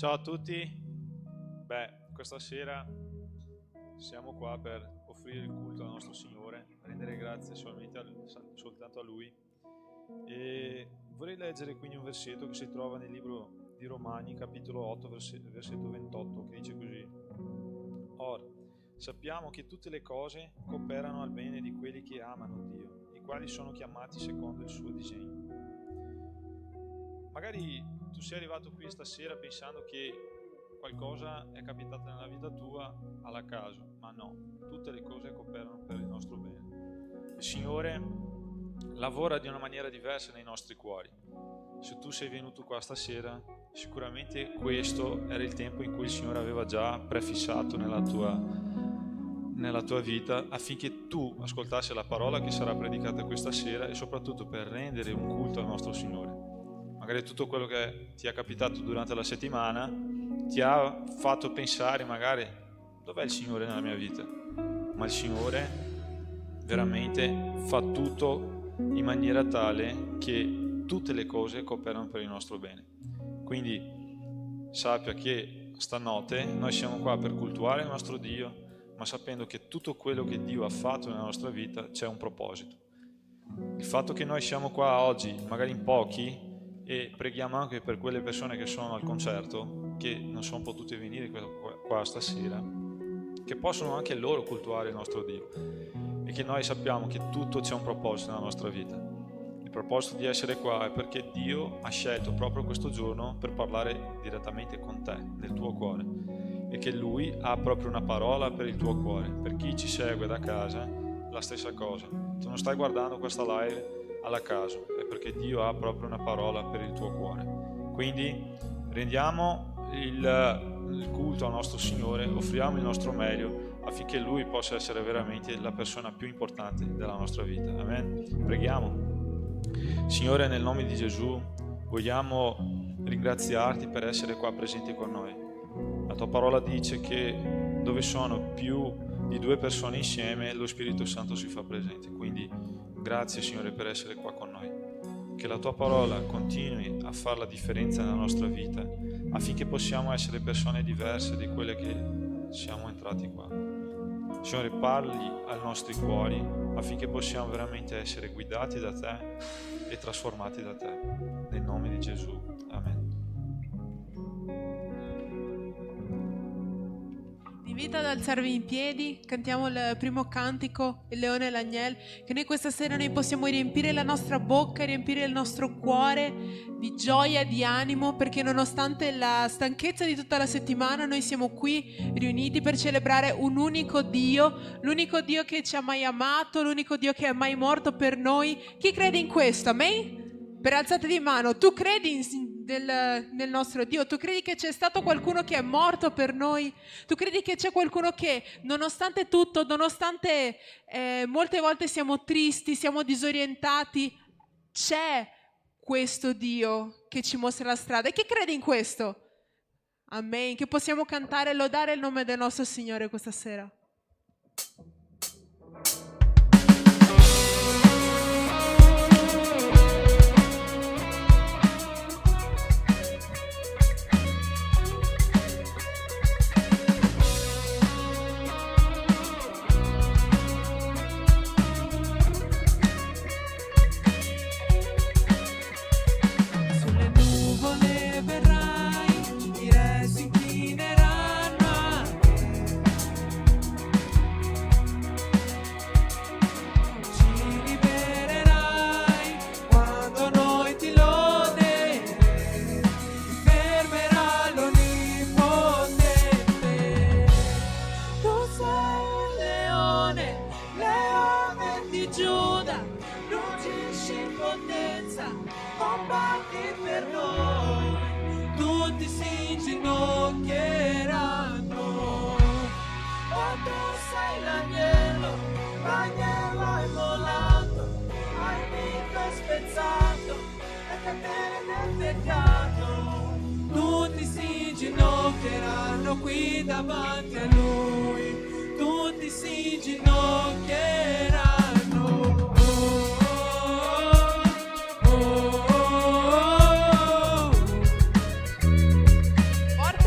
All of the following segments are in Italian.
Ciao a tutti, questa sera siamo qua per offrire il culto al nostro Signore, rendere grazie soltanto a Lui, e vorrei leggere quindi un versetto che si trova nel libro di Romani, capitolo 8, versetto 28, che dice così: Ora, sappiamo che tutte le cose cooperano al bene di quelli che amano Dio, i quali sono chiamati secondo il suo disegno. Magari tu sei arrivato qui stasera pensando che qualcosa è capitato nella vita tua alla caso, ma no, tutte le cose cooperano per il nostro bene. Il Signore lavora di una maniera diversa nei nostri cuori. Se tu sei venuto qua stasera, sicuramente questo era il tempo in cui il Signore aveva già prefissato nella tua vita, affinché tu ascoltassi la parola che sarà predicata questa sera, e soprattutto per rendere un culto al nostro Signore. Magari tutto quello che ti è capitato durante la settimana ti ha fatto pensare magari: dov'è il Signore nella mia vita? Ma il Signore veramente fa tutto in maniera tale che tutte le cose cooperano per il nostro bene. Quindi sappia che stanotte noi siamo qua per cultuare il nostro Dio, ma sapendo che tutto quello che Dio ha fatto nella nostra vita c'è un proposito. Il fatto che noi siamo qua oggi, magari in pochi, e preghiamo anche per quelle persone che sono al concerto, che non sono potute venire qua stasera, che possono anche loro cultuare il nostro Dio, e che noi sappiamo che tutto c'è un proposito nella nostra vita. Il proposito di essere qua è perché Dio ha scelto proprio questo giorno per parlare direttamente con te, nel tuo cuore, e che Lui ha proprio una parola per il tuo cuore. Per chi ci segue da casa, la stessa cosa. Tu non stai guardando questa live alla caso, è perché Dio ha proprio una parola per il tuo cuore. Quindi rendiamo il culto al nostro Signore, offriamo il nostro meglio affinché Lui possa essere veramente la persona più importante della nostra vita. Amen. Preghiamo. Signore, nel nome di Gesù vogliamo ringraziarti per essere qua presente con noi. La tua parola dice che dove sono più di 2 persone insieme, lo Spirito Santo si fa presente. Quindi grazie, Signore, per essere qua con noi. Che la tua parola continui a fare la differenza nella nostra vita, affinché possiamo essere persone diverse di quelle che siamo entrati qua. Signore, parli ai nostri cuori affinché possiamo veramente essere guidati da te e trasformati da te. Nel nome di Gesù. Amen. Vi invito ad alzarvi in piedi, cantiamo il primo cantico, il leone e l'agnello, che noi questa sera possiamo riempire la nostra bocca, riempire il nostro cuore di gioia, di animo, perché nonostante la stanchezza di tutta la settimana noi siamo qui riuniti per celebrare un unico Dio, l'unico Dio che ci ha mai amato, l'unico Dio che è mai morto per noi. Chi crede in questo? Amen? Per alzate di mano, tu credi nel nostro Dio? Tu credi che c'è stato qualcuno che è morto per noi? Tu credi che c'è qualcuno che nonostante tutto, nonostante molte volte siamo tristi, siamo disorientati, c'è questo Dio che ci mostra la strada? E chi crede in questo? Amen. Che possiamo cantare e lodare il nome del nostro Signore questa sera. Tutti si inginocchieranno qui davanti a Lui, tutti si inginocchieranno. Forte.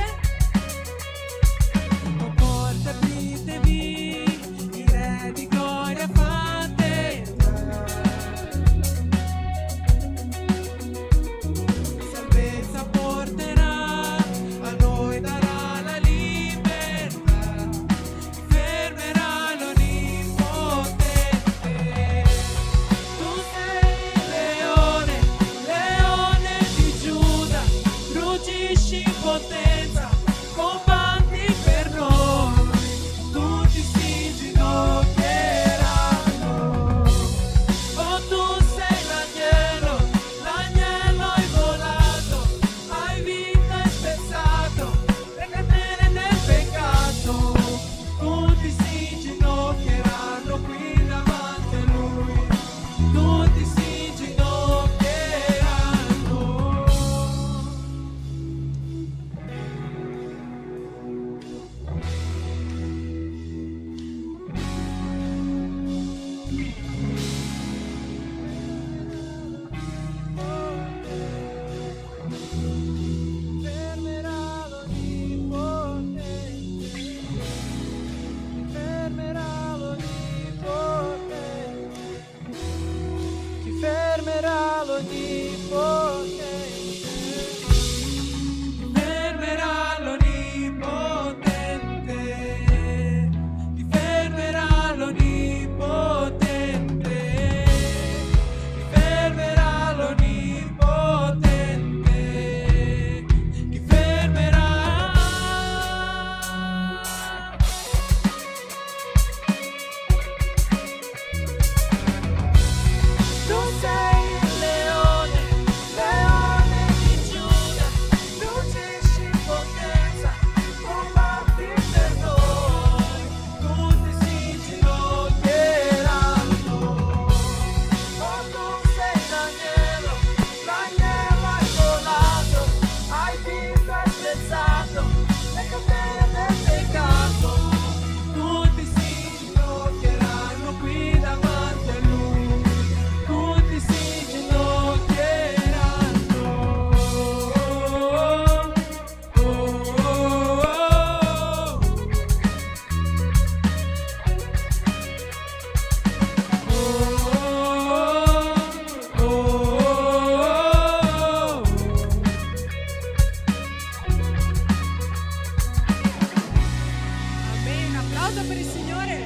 canta per il Signore.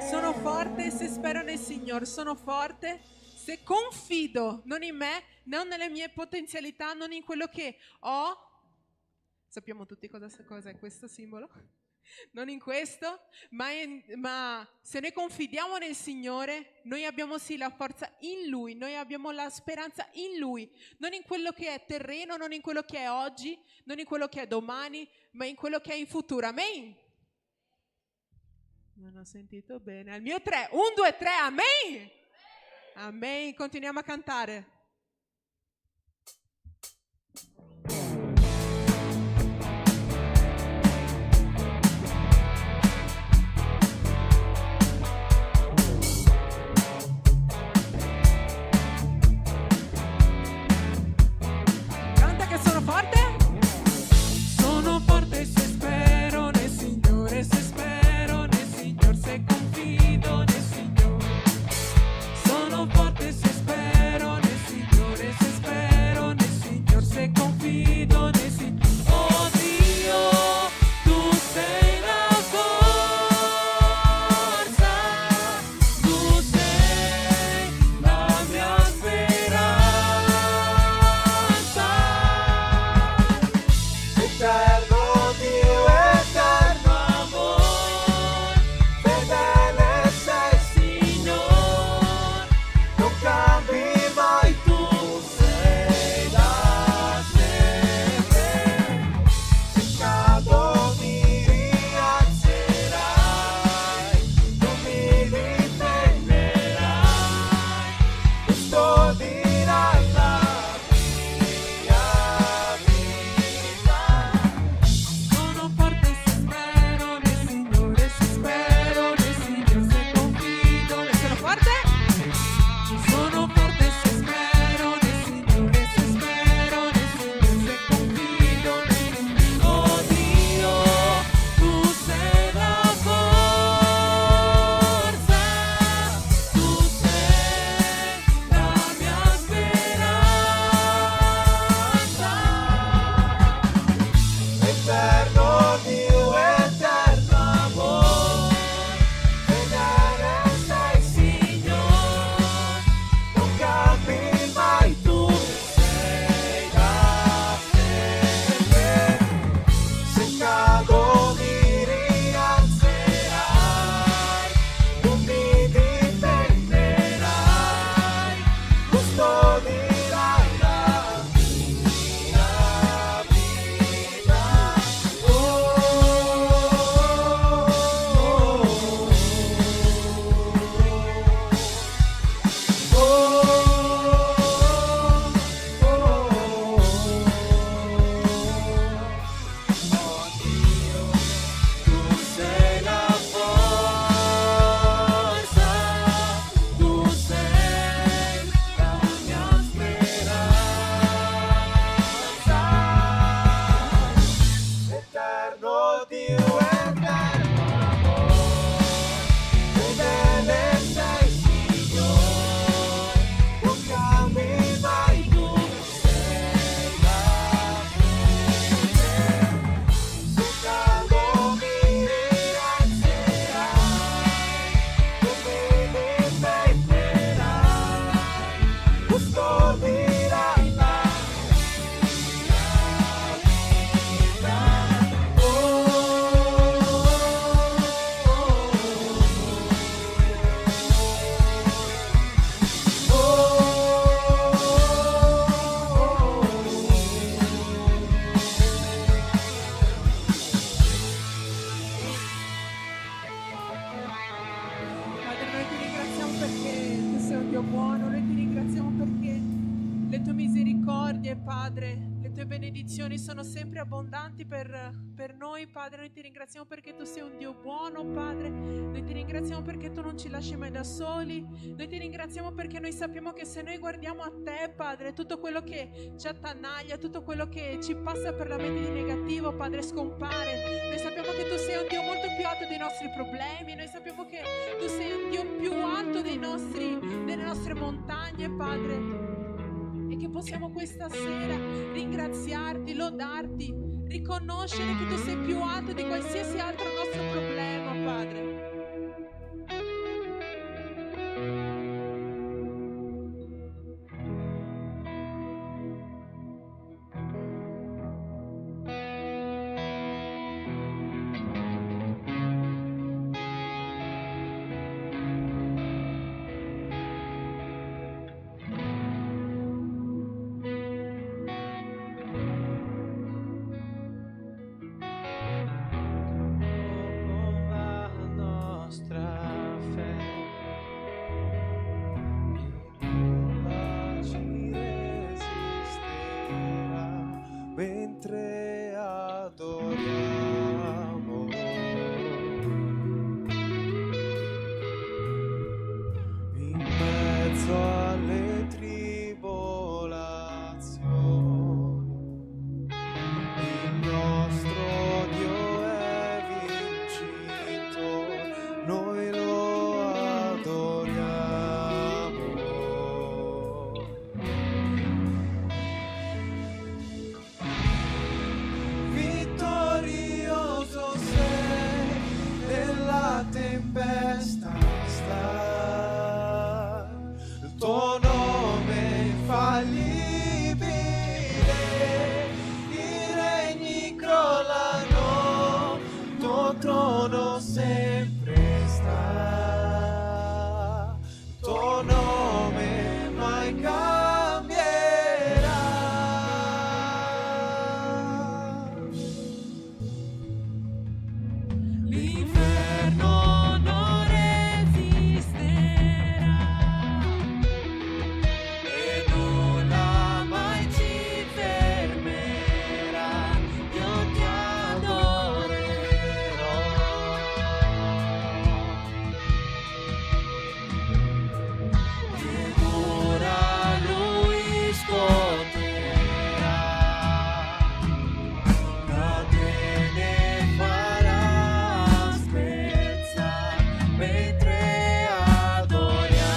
Sono forte se spero nel Signore, sono forte se confido non in me, non nelle mie potenzialità, non in quello che ho. Sappiamo tutti cosa è questo simbolo? Non in questo, ma se noi confidiamo nel Signore, noi abbiamo sì la forza in Lui, noi abbiamo la speranza in Lui, non in quello che è terreno, non in quello che è oggi, non in quello che è domani, ma in quello che è in futuro. Amen? Non ho sentito bene. Al mio 3, 1, 2, 3, amen? Amen, continuiamo a cantare. Canta che sono forte? Sono forte se spero nel Signore, se spero nel Signore, se confido nel Signore. Sono forte se spero nel Signore, se spero nel Signore, se confido nel Signore. Oh Dio, tu sei la forza, tu sei la mia speranza. Eterno Dio, eterno amor, fedele sei Signore, non cambi mai, tu sei da sempre. Se cado mi rialzerai, non mi difenderai, custodirai la mia vita. Sono forte se spero nel Signore, se spero nel Signore, se confido nel Signore. Sono forte? Sono forte se spero nel Signore, se spero nel Signore, se confido nel Signore. Oh Dio, tu sei la forza, tu sei la mia speranza. Eterno Dio, eterno amor, fedele sei Signore, non cambi mai, tu sei da sempre. Se cado mi rialzerai, tu mi difenderai, custodirai la mia vita. Tu sei la forza, tu sei la mia speranza. Eterno Dio, eterno amor, fedele sei Signore, non cambi mai, tu sei da sempre. Se cado mi rialzerai, tu mi difenderai, custodirai la Padre, noi ti ringraziamo perché tu sei un Dio buono, noi ti ringraziamo perché le tue misericordie, Padre, le tue benedizioni sono sempre abbondanti per noi, Padre. Noi ti ringraziamo perché tu sei un Dio buono, Padre. Noi ti ringraziamo perché tu non ci lasci mai da soli. Noi ti ringraziamo perché noi sappiamo che se noi guardiamo a te, Padre, tutto quello che ci attanaglia, tutto quello che ci passa per la mente di negativo, Padre, scompare. Noi sappiamo che tu sei un Dio molto più alto dei nostri problemi. Noi sappiamo che tu sei un Dio più alto delle nostre montagne, Padre. E che possiamo questa sera ringraziarti, lodarti, riconoscere che tu sei più alto di qualsiasi altro nostro problema, Padre. Con la nostra fede nulla ci resisterà mentre adoriamo. In mezzo alle tribolazioni il nostro Dio è vincito, noi lo adoriamo. Vittorioso sei, nella tempesta stai, il tuo nome è infallibile, i regni crollano, il tuo trono sempre sta, il tuo nome mai cambierà. L'inferno non resisterà e nulla mai ci fermerà. Io ti adorerò. Le mura lui scuoterà, catene farà spezzare mentre adoriamo.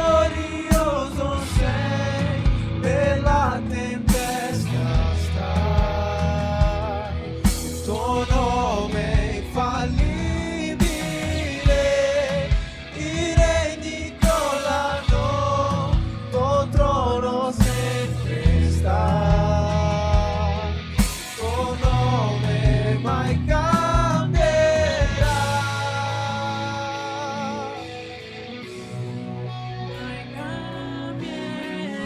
Vittorioso sei, nella tempesta stai, il tuo nome è infallibile, i regni crollano, il tuo trono sempre sta, il tuo nome mai cambierà. Mai cambierà.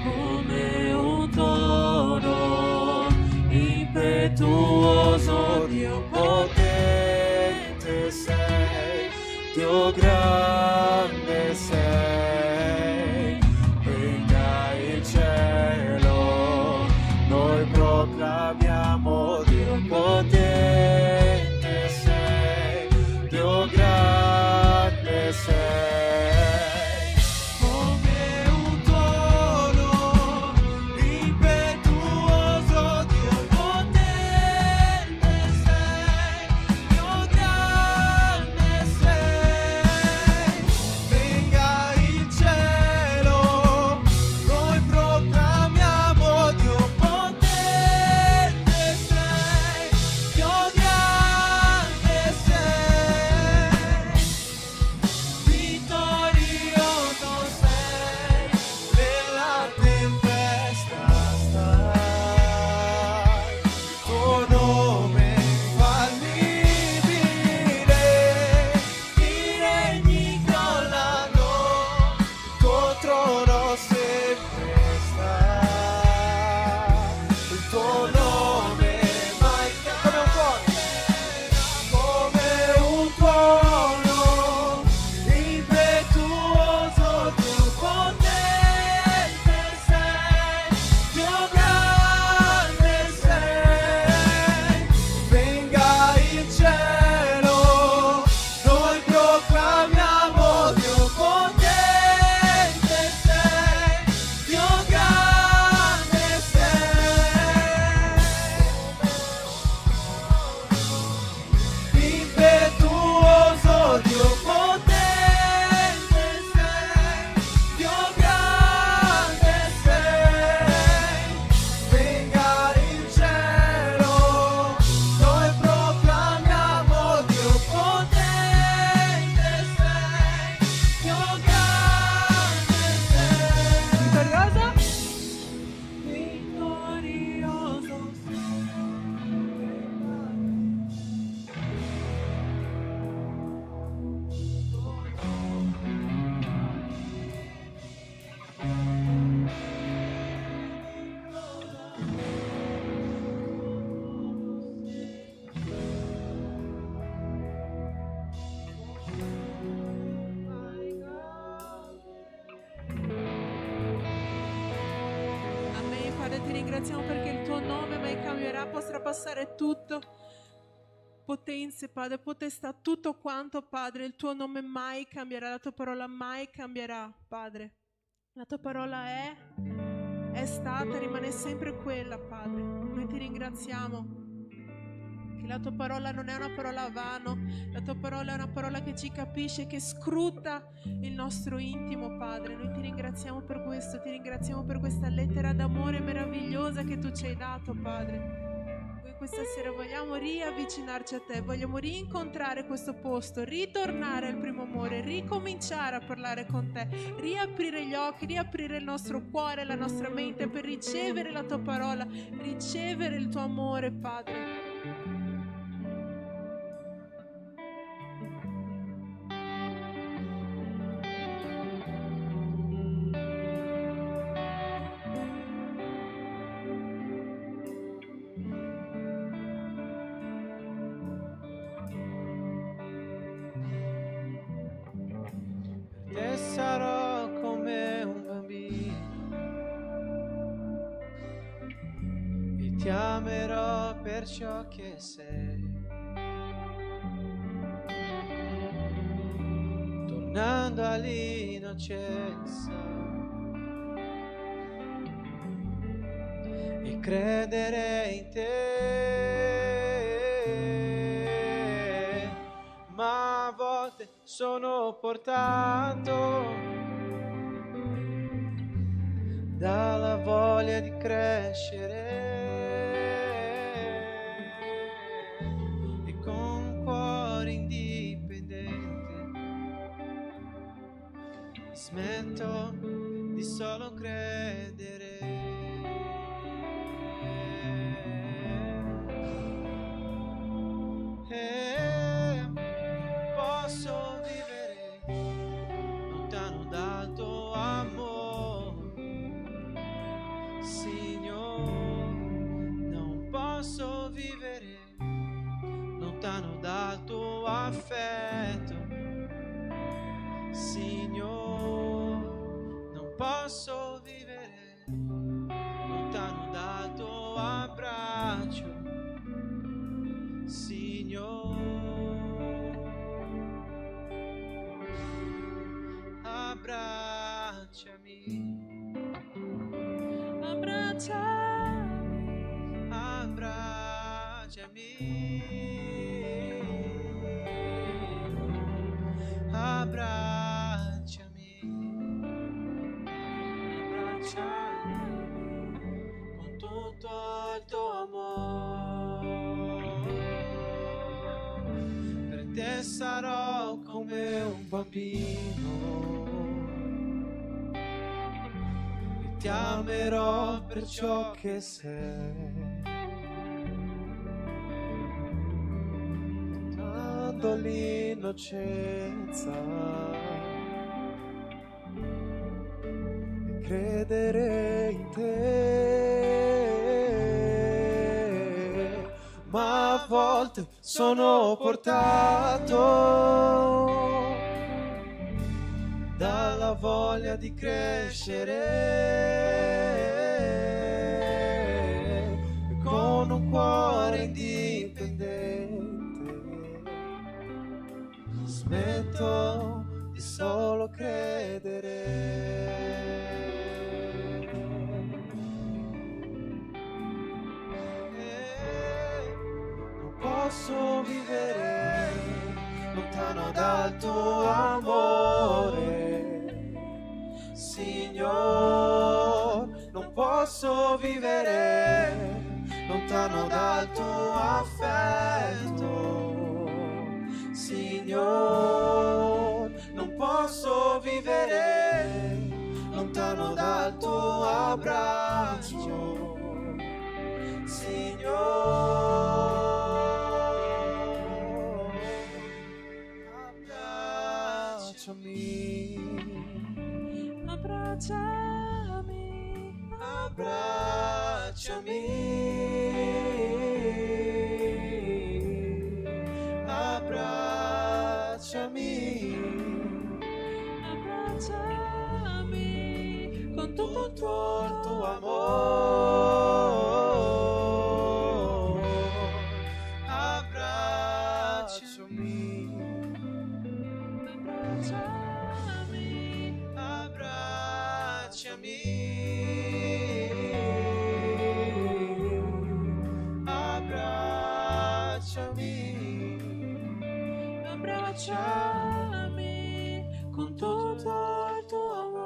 Come un tono impetuoso, Dio potente sei, Dio grande sei, venga il cielo, noi proclamiamo Dio potente sei, Dio grande sei. Come un tono impetuoso, Dio potente sei, Dio grande sei, venga il Ti ringraziamo perché il tuo nome mai cambierà, potrà passare tutto. Potenze, Padre, potestà, tutto quanto, Padre, il tuo nome mai cambierà, la tua parola mai cambierà, Padre. La tua parola è stata, rimane sempre quella, Padre. Noi ti ringraziamo che la tua parola non è una parola a vano, la tua parola è una parola che ci capisce, che scruta il nostro intimo, Padre. Noi ti ringraziamo per questo, ti ringraziamo per questa lettera d'amore meravigliosa che tu ci hai dato, Padre. Questa sera vogliamo riavvicinarci a te, vogliamo rincontrare questo posto, ritornare al primo amore, ricominciare a parlare con te, riaprire gli occhi, riaprire il nostro cuore, la nostra mente per ricevere la tua parola, ricevere il tuo amore, Padre. Te sarò come un bambino e ti amerò per ciò che sei. Tornando all'innocenza e credere in te, ma a volte sono portato dalla voglia di crescere e con un cuore indipendente smetto di solo credere. Posso vivere lontano dal tuo amore, Signore. Non posso vivere lontano dal tuo affetto, Signore. Non posso vivere lontano dal tuo abbraccio, Signore. Abbracciami, Abbracciami, abbracciami, abbracciami, abbracciami con tutto il tuo amore. Per te sarò come un bambino, ti amerò per ciò che sei, dando l'innocenza e credere in te, ma a volte sono portato dalla voglia di crescere con un cuore indipendente smetto di solo credere. Non posso vivere lontano dal tuo amore, Signor. Non posso vivere lontano dal tuo affetto, Signor. Non posso vivere lontano dal tuo abbraccio, Signor. Abbracciami, abbracciami, abbracciami, abbracciami, abbracciami con tutto tutto il tuo amore. abbracciami con tutto il tuo amore.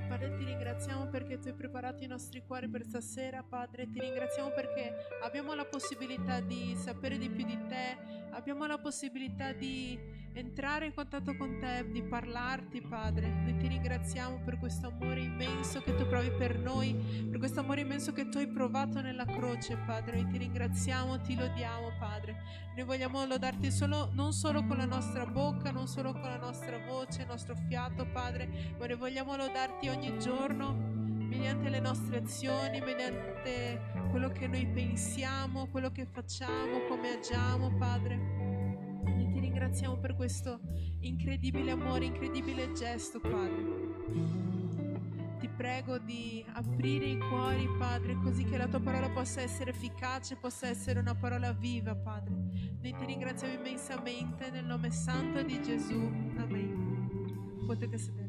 Padre, ti ringraziamo perché tu hai preparato i nostri cuori per stasera, Padre. Ti ringraziamo perché abbiamo la possibilità di sapere di più di te, abbiamo la possibilità di entrare in contatto con te, di parlarti, Padre. Noi ti ringraziamo per questo amore immenso che tu provi per noi, per questo amore immenso che tu hai provato nella croce, Padre. Noi ti ringraziamo, ti lodiamo, Padre. Noi vogliamo lodarti non solo con la nostra bocca, non solo con la nostra voce, il nostro fiato, Padre, ma noi vogliamo lodarti ogni giorno mediante le nostre azioni, mediante quello che noi pensiamo, quello che facciamo, come agiamo, Padre. Noi ti ringraziamo per questo incredibile amore, incredibile gesto, Padre. Ti prego di aprire i cuori, Padre, così che la tua parola possa essere efficace, possa essere una parola viva, Padre. Noi ti ringraziamo immensamente nel nome santo di Gesù. Amen. Potete sedervi.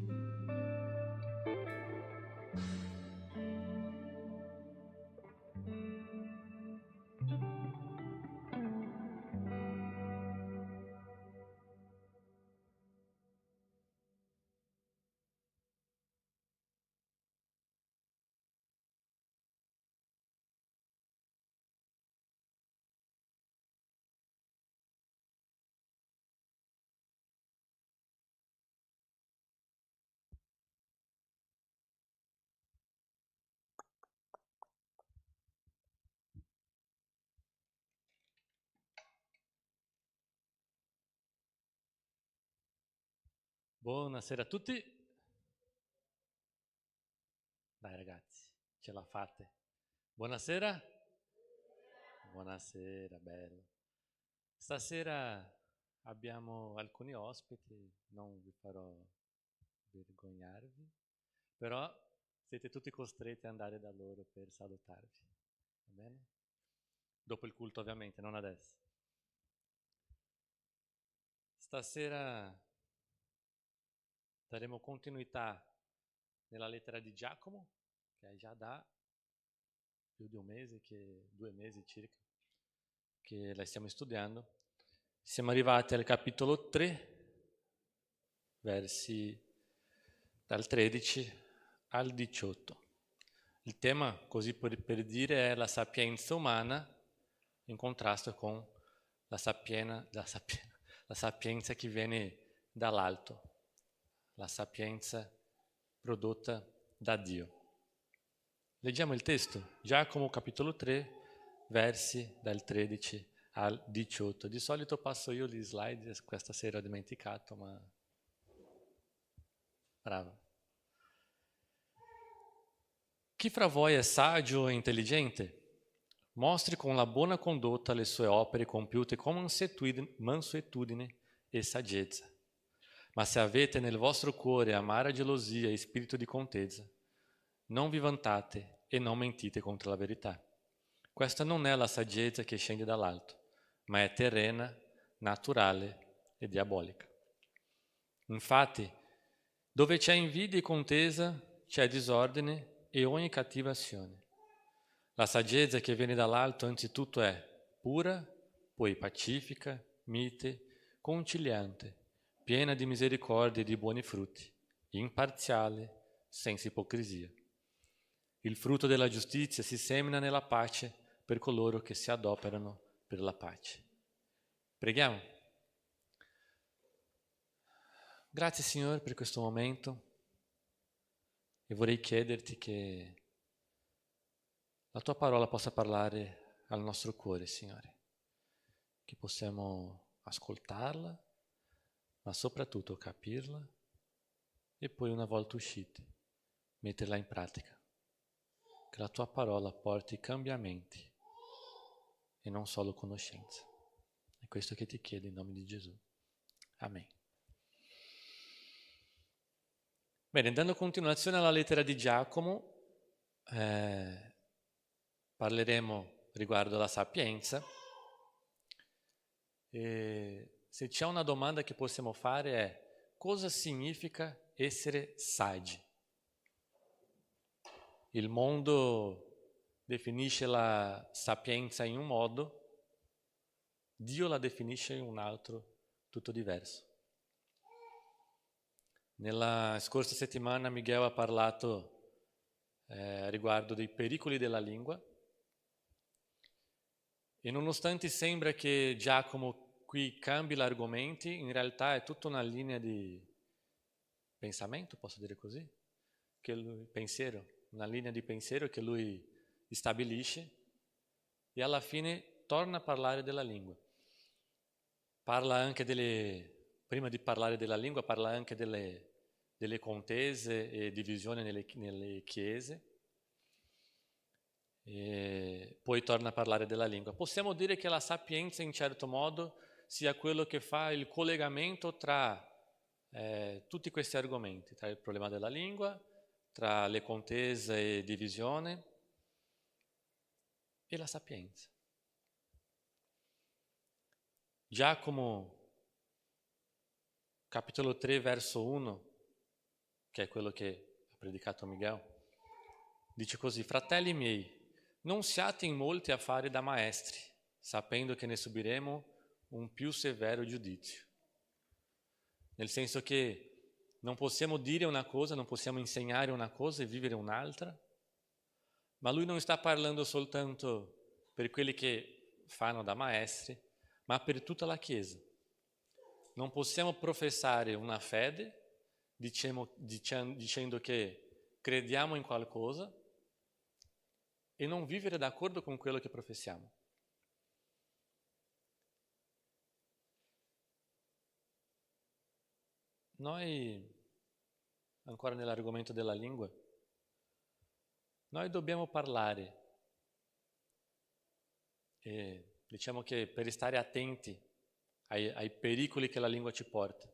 Buonasera a tutti. Dai ragazzi, ce la fate. Buonasera. Buonasera, bello. Stasera abbiamo alcuni ospiti, non vi farò vergognarvi, però siete tutti costretti ad andare da loro per salutarvi, va bene? Dopo il culto ovviamente, non adesso. Stasera daremo continuità nella lettera di Giacomo, che è già da più di 2 mesi circa, che la stiamo studiando. Siamo arrivati al capitolo 3, versi dal 13 al 18. Il tema, così per dire, è la sapienza umana in contrasto con la sapienza che viene dall'alto, la sapienza prodotta da Dio. Leggiamo il testo, Giacomo capitolo 3, versi dal 13 al 18. Di solito passo io gli slide, questa sera ho dimenticato, ma bravo. Chi fra voi è saggio e intelligente? Mostri con la buona condotta le sue opere compiute con mansuetudine e saggezza. Ma se avete nel vostro cuore amara gelosia e spirito di contesa, non vi vantate e non mentite contro la verità. Questa non è la saggezza che scende dall'alto, ma è terrena, naturale e diabolica. Infatti, dove c'è invidia e contesa, c'è disordine e ogni cattiva azione. La saggezza che viene dall'alto anzitutto è pura, poi pacifica, mite, conciliante, piena di misericordia e di buoni frutti, imparziale, senza ipocrisia. Il frutto della giustizia si semina nella pace per coloro che si adoperano per la pace. Preghiamo. Grazie Signore per questo momento e vorrei chiederti che la tua parola possa parlare al nostro cuore, Signore, che possiamo ascoltarla, ma soprattutto capirla e poi una volta usciti metterla in pratica. Che la tua parola porti cambiamenti e non solo conoscenza. È questo che ti chiedo in nome di Gesù. Amen. Bene, dando continuazione alla lettera di Giacomo, parleremo riguardo alla sapienza. E se c'è una domanda che possiamo fare è: cosa significa essere saggi. Il mondo definisce la sapienza in un modo, Dio la definisce in un altro, tutto diverso. Nella scorsa settimana Miguel ha parlato riguardo dei pericoli della lingua e nonostante sembra che Giacomo qui cambi l'argomento, in realtà è tutta una linea di pensamento, posso dire così? Una linea di pensiero che lui stabilisce e alla fine torna a parlare della lingua. Parla anche prima di parlare della lingua, parla anche delle contese e divisioni nelle chiese. E poi torna a parlare della lingua. Possiamo dire che la sapienza in certo modo sia quello che fa il collegamento tra tutti questi argomenti, tra il problema della lingua, tra le contese e divisione e la sapienza. Giacomo, capitolo 3, verso 1, che è quello che ha predicato Miguel, dice così: fratelli miei, non siate in molti a fare da maestri, sapendo che ne subiremo un più severo giudizio. Nel senso che non possiamo dire una cosa, non possiamo insegnare una cosa e vivere un'altra, ma lui non sta parlando soltanto per quelli che fanno da maestri, ma per tutta la Chiesa. Non possiamo professare una fede dicendo che crediamo in qualcosa e non vivere d'accordo con quello che professiamo. Noi, ancora nell'argomento della lingua, noi dobbiamo parlare e diciamo che per stare attenti ai pericoli che la lingua ci porta,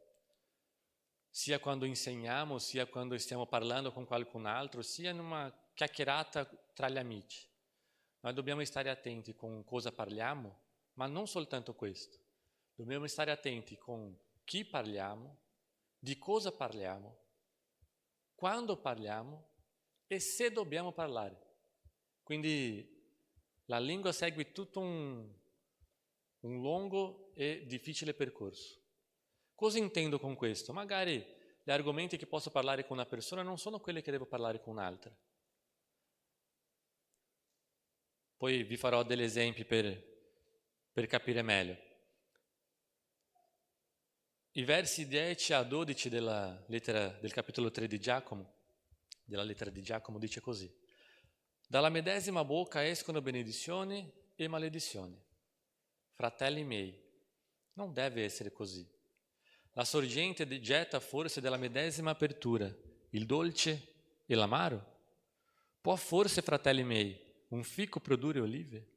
sia quando insegniamo, sia quando stiamo parlando con qualcun altro, sia in una chiacchierata tra gli amici. Noi dobbiamo stare attenti con cosa parliamo, ma non soltanto questo. Dobbiamo stare attenti con chi parliamo, di cosa parliamo, quando parliamo e se dobbiamo parlare. Quindi la lingua segue tutto un lungo e difficile percorso. Cosa intendo con questo? Magari gli argomenti che posso parlare con una persona non sono quelli che devo parlare con un'altra. Poi vi farò degli esempi per capire meglio. I versi 10 a 12 della lettera del capitolo 3 di Giacomo, della lettera di Giacomo, dice così: dalla medesima bocca escono benedizioni e maledizioni. Fratelli miei, non deve essere così. La sorgente getta forse dalla medesima apertura il dolce e l'amaro? Può forse, fratelli miei, un fico produrre olive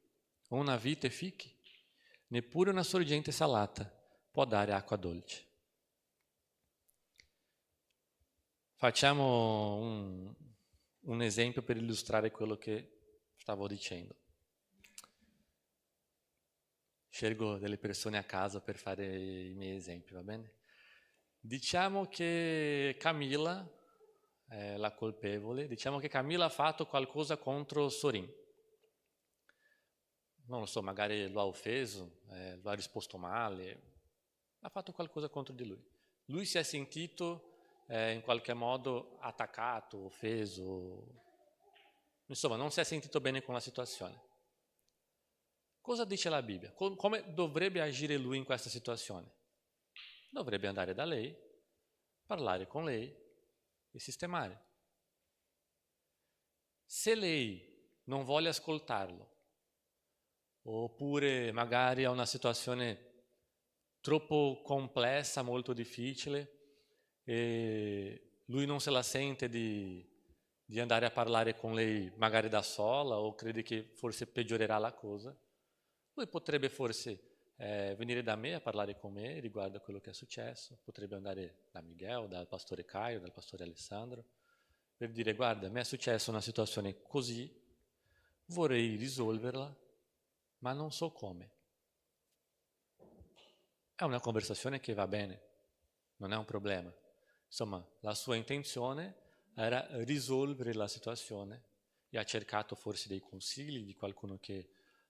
o una vite fichi? Neppure una sorgente salata può dare acqua dolce. Facciamo un esempio per illustrare quello che stavo dicendo. Scelgo delle persone a caso per fare i miei esempi, va bene? Diciamo che Camilla è la colpevole, diciamo che Camilla ha fatto qualcosa contro Sorin. Non lo so, magari lo ha offeso, lo ha risposto male, ha fatto qualcosa contro di lui. Lui si è sentito in qualche modo attaccato, offeso, insomma non si è sentito bene con la situazione. Cosa dice la Bibbia? Come dovrebbe agire lui in questa situazione? Dovrebbe andare da lei, parlare con lei e sistemare. Se lei non vuole ascoltarlo, oppure magari ha una situazione troppo complessa, molto difficile, e lui non se la sente di andare a parlare con lei magari da sola o crede che forse peggiorerà la cosa, lui potrebbe forse venire da me a parlare con me riguardo a quello che è successo, potrebbe andare da Miguel, dal pastore Caio, dal pastore Alessandro, per dire: guarda, mi è successa una situazione così, vorrei risolverla, ma non so come. È una conversazione che va bene. non è un problema. Insomma, la sua intenzione era risolvere la situazione e ha cercato forse dei consigli di qualcuno che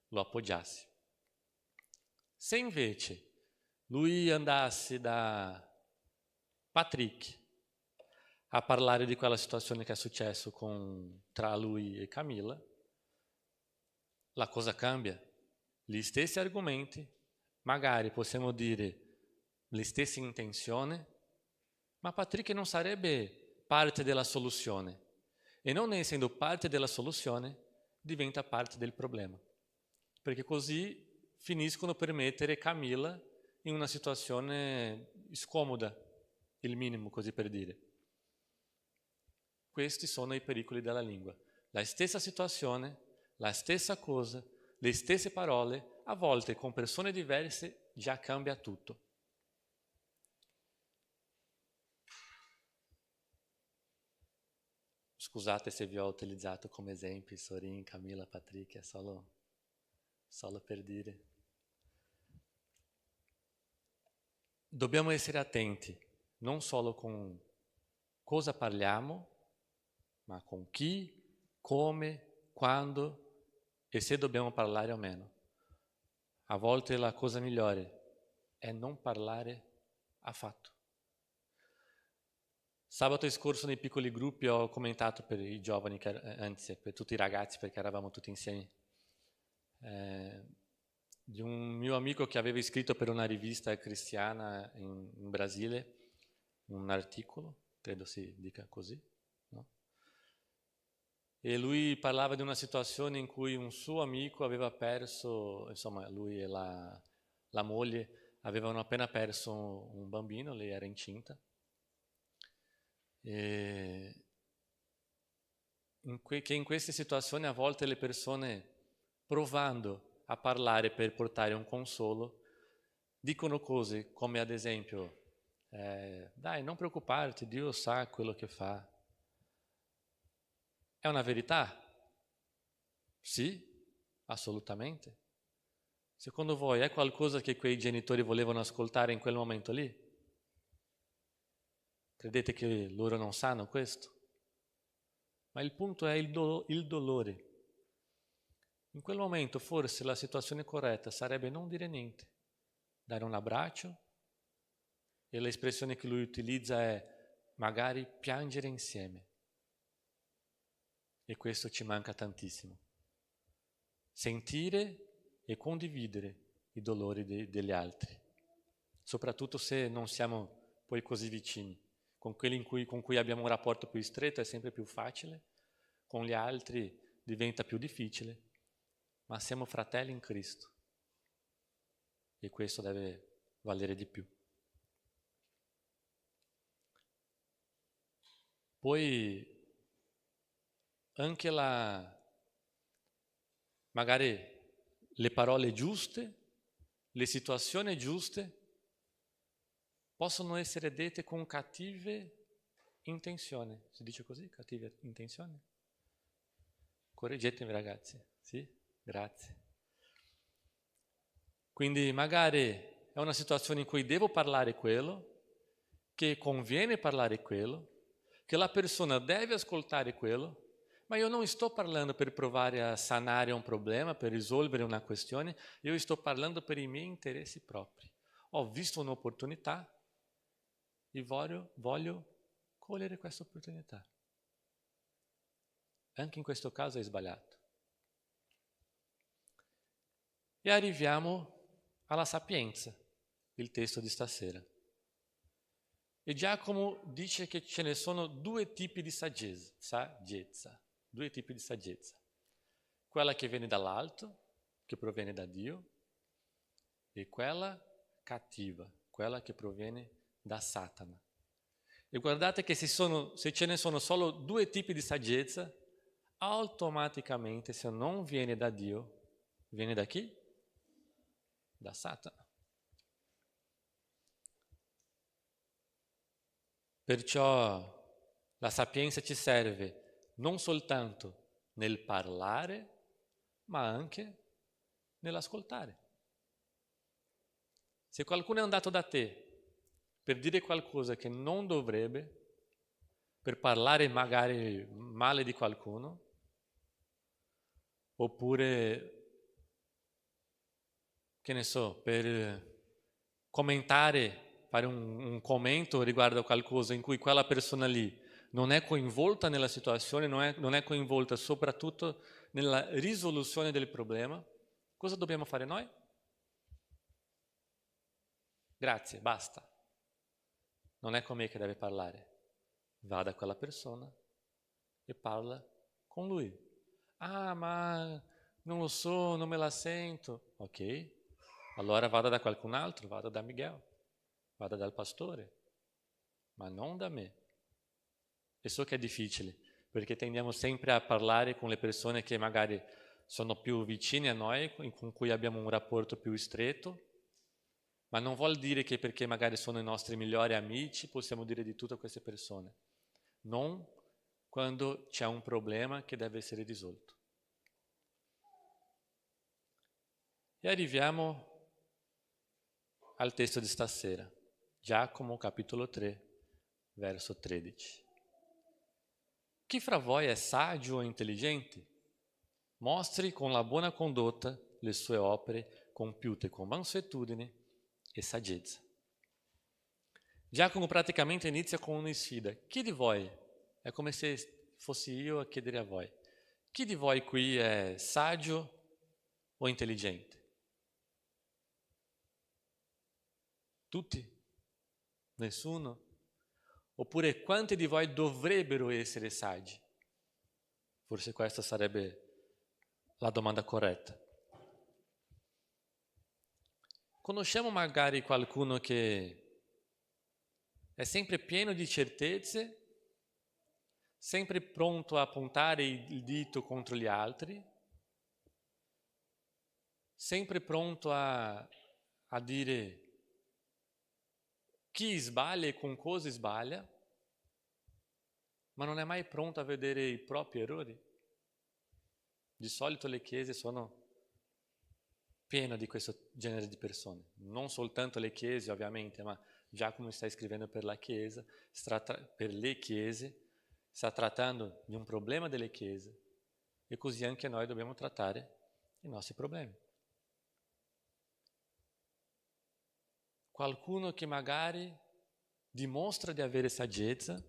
lo appoggiasse. Se invece lui andasse da Patrick a parlare di quella situazione che è successo tra lui e Camilla, la cosa cambia. Gli stessi argomenti, magari possiamo dire le stesse intenzioni, ma Patrick non sarebbe parte della soluzione. E non essendo parte della soluzione, diventa parte del problema. Perché così finiscono per mettere Camilla in una situazione scomoda, il minimo, così per dire. Questi sono i pericoli della lingua. La stessa situazione, la stessa cosa, le stesse parole, a volte con persone diverse già cambia tutto. Scusate se vi ho utilizzato come esempi Sorin, Camilla, Patrick, è solo per dire. Dobbiamo essere attenti, non solo con cosa parliamo, ma con chi, come, quando e se dobbiamo parlare o meno. A volte la cosa migliore è non parlare affatto. Sabato scorso nei piccoli gruppi ho commentato per i giovani, anzi per tutti i ragazzi perché eravamo tutti insieme, di un mio amico che aveva scritto per una rivista cristiana in Brasile un articolo, credo si dica così, no? E lui parlava di una situazione in cui un suo amico aveva perso, insomma lui e la moglie avevano appena perso un bambino, lei era incinta. E che in queste situazioni a volte le persone, provando a parlare per portare un consolo, dicono cose come ad esempio dai, non preoccuparti, Dio sa quello che fa. È una verità? Sì, assolutamente. Secondo voi è qualcosa che quei genitori volevano ascoltare in quel momento lì? Credete che loro non sanno questo? Ma il punto è il dolore. In quel momento forse la situazione corretta sarebbe non dire niente, dare un abbraccio, e l'espressione che lui utilizza è magari piangere insieme. E questo ci manca tantissimo. Sentire e condividere i dolori degli altri, soprattutto se non siamo poi così vicini. Con quelli con cui abbiamo un rapporto più stretto è sempre più facile, con gli altri diventa più difficile, ma siamo fratelli in Cristo e questo deve valere di più. Poi anche magari le parole giuste, le situazioni giuste possono essere dette con cattive intenzioni. Si dice così? Cattive intenzioni? Correggetemi ragazzi. Sì? Grazie. Quindi magari è una situazione in cui devo parlare quello, che conviene parlare quello, che la persona deve ascoltare quello, ma io non sto parlando per provare a sanare un problema, per risolvere una questione, io sto parlando per i miei interessi propri. Ho visto un'opportunità e voglio cogliere questa opportunità. Anche in questo caso è sbagliato. E arriviamo alla sapienza, il testo di stasera. E Giacomo dice che ce ne sono due tipi di saggezza, due tipi di saggezza. Quella che viene dall'alto, che proviene da Dio, e quella cattiva, quella che proviene da Satana. E guardate che se ce ne sono solo due tipi di saggezza, automaticamente se non viene da Dio, viene da chi? Da Satana. Perciò la sapienza ci serve non soltanto nel parlare, ma anche nell'ascoltare. Se qualcuno è andato da te, per dire qualcosa che non dovrebbe, per parlare magari male di qualcuno, oppure, che ne so, per commentare, fare un commento riguardo a qualcosa in cui quella persona lì non è coinvolta nella situazione, non è coinvolta soprattutto nella risoluzione del problema, cosa dobbiamo fare noi? Grazie, basta. Non è con me che deve parlare. Va da quella persona e parla con lui. Ah, ma non lo so, non me la sento. Ok, allora vada da qualcun altro, vada da Miguel, vada dal pastore, ma non da me. E so che è difficile, perché tendiamo sempre a parlare con le persone che magari sono più vicine a noi, con cui abbiamo un rapporto più stretto, ma non vuol dire che perché magari sono i nostri migliori amici possiamo dire di tutto a queste persone. Non quando c'è un problema che deve essere risolto. E arriviamo al testo di stasera, Giacomo capitolo 3, verso 13. Chi fra voi è saggio o intelligente? Mostri con la buona condotta le sue opere compiute con mansuetudine e saggezza. Giacomo praticamente inizia con una sfida. Chi di voi, è come se fossi io a chiedere a voi, chi di voi qui è saggio o intelligente? Tutti? Nessuno? Oppure quanti di voi dovrebbero essere saggi? Forse questa sarebbe la domanda corretta. Conosciamo magari qualcuno che è sempre pieno di certezze, sempre pronto a puntare il dito contro gli altri, sempre pronto a dire chi sbaglia e con cosa sbaglia, ma non è mai pronto a vedere i propri errori. Di solito le chiese sono piene di questo genere di persone, non soltanto le chiese ovviamente, ma Giacomo sta scrivendo per la chiesa, per le chiese, sta trattando di un problema delle chiese e così anche noi dobbiamo trattare i nostri problemi. Qualcuno che magari dimostra di avere saggezza,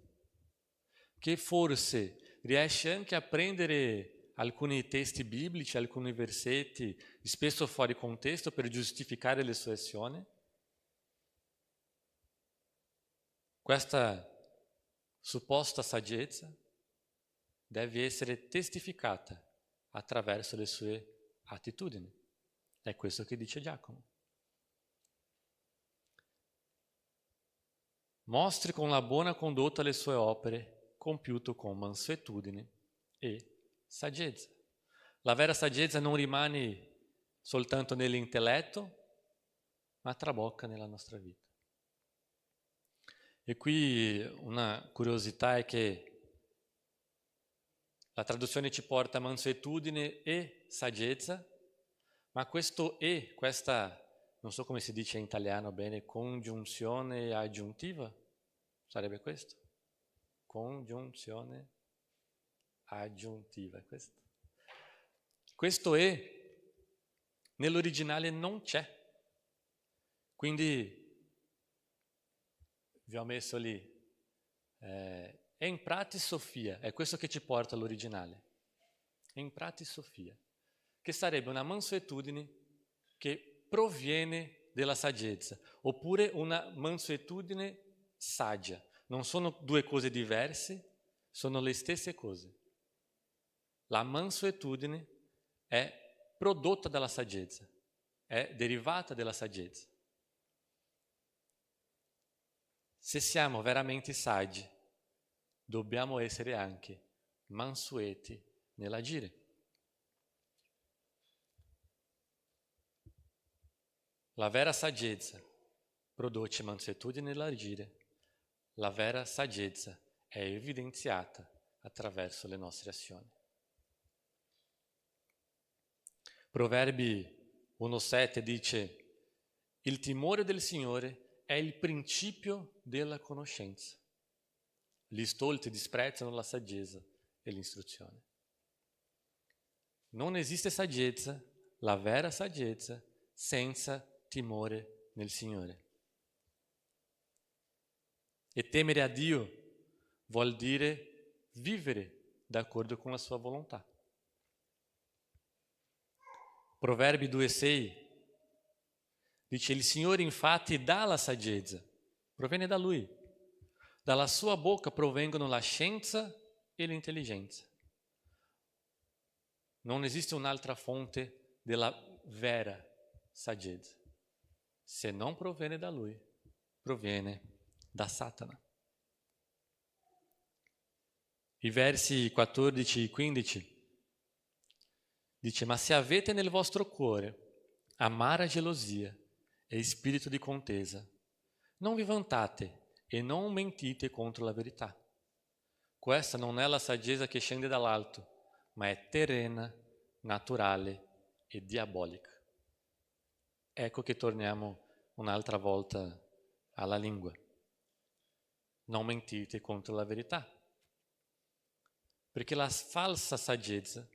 che forse riesce anche a prendere alcuni testi biblici, alcuni versetti, spesso fuori contesto, per giustificare le sue azioni. Questa supposta saggezza deve essere testificata attraverso le sue attitudini. È questo che dice Giacomo. Mostri con la buona condotta le sue opere, compiute con mansuetudine e saggezza. La vera saggezza non rimane soltanto nell'intelletto, ma trabocca nella nostra vita. E qui una curiosità è che la traduzione ci porta a mansuetudine e saggezza, ma questa, non so come si dice in italiano bene, congiunzione aggiuntiva, sarebbe questo? Congiunzione aggiuntiva, è questo? Questo nell'originale non c'è, quindi vi ho messo lì, è in pratis Sofia, è questo che ci porta all'originale, è in pratis Sofia, che sarebbe una mansuetudine che proviene dalla saggezza, oppure una mansuetudine saggia. Non sono due cose diverse, sono le stesse cose. La mansuetudine è prodotta dalla saggezza, è derivata dalla saggezza. Se siamo veramente saggi, dobbiamo essere anche mansueti nell'agire. La vera saggezza produce mansuetudine nell'agire. La vera saggezza è evidenziata attraverso le nostre azioni. Proverbi 1,7 dice: il timore del Signore è il principio della conoscenza. Gli stolti disprezzano la saggezza e l'istruzione. Non esiste saggezza, la vera saggezza, senza timore nel Signore. E temere a Dio vuol dire vivere d'accordo con la sua volontà. Proverbi 2,6 dice: il Signore infatti dà la saggezza, proviene da Lui. Dalla sua bocca provengono la scienza e l'intelligenza. Non esiste un'altra fonte della vera saggezza. Se non proviene da Lui, proviene da Satana. I versi 14 e 15 dice: ma se avete nel vostro cuore amara gelosia e spirito di contesa, non vi vantate e non mentite contro la verità. Questa non è la saggezza che scende dall'alto, ma è terrena, naturale e diabolica. Ecco che torniamo un'altra volta alla lingua. Non mentite contro la verità, perché la falsa saggezza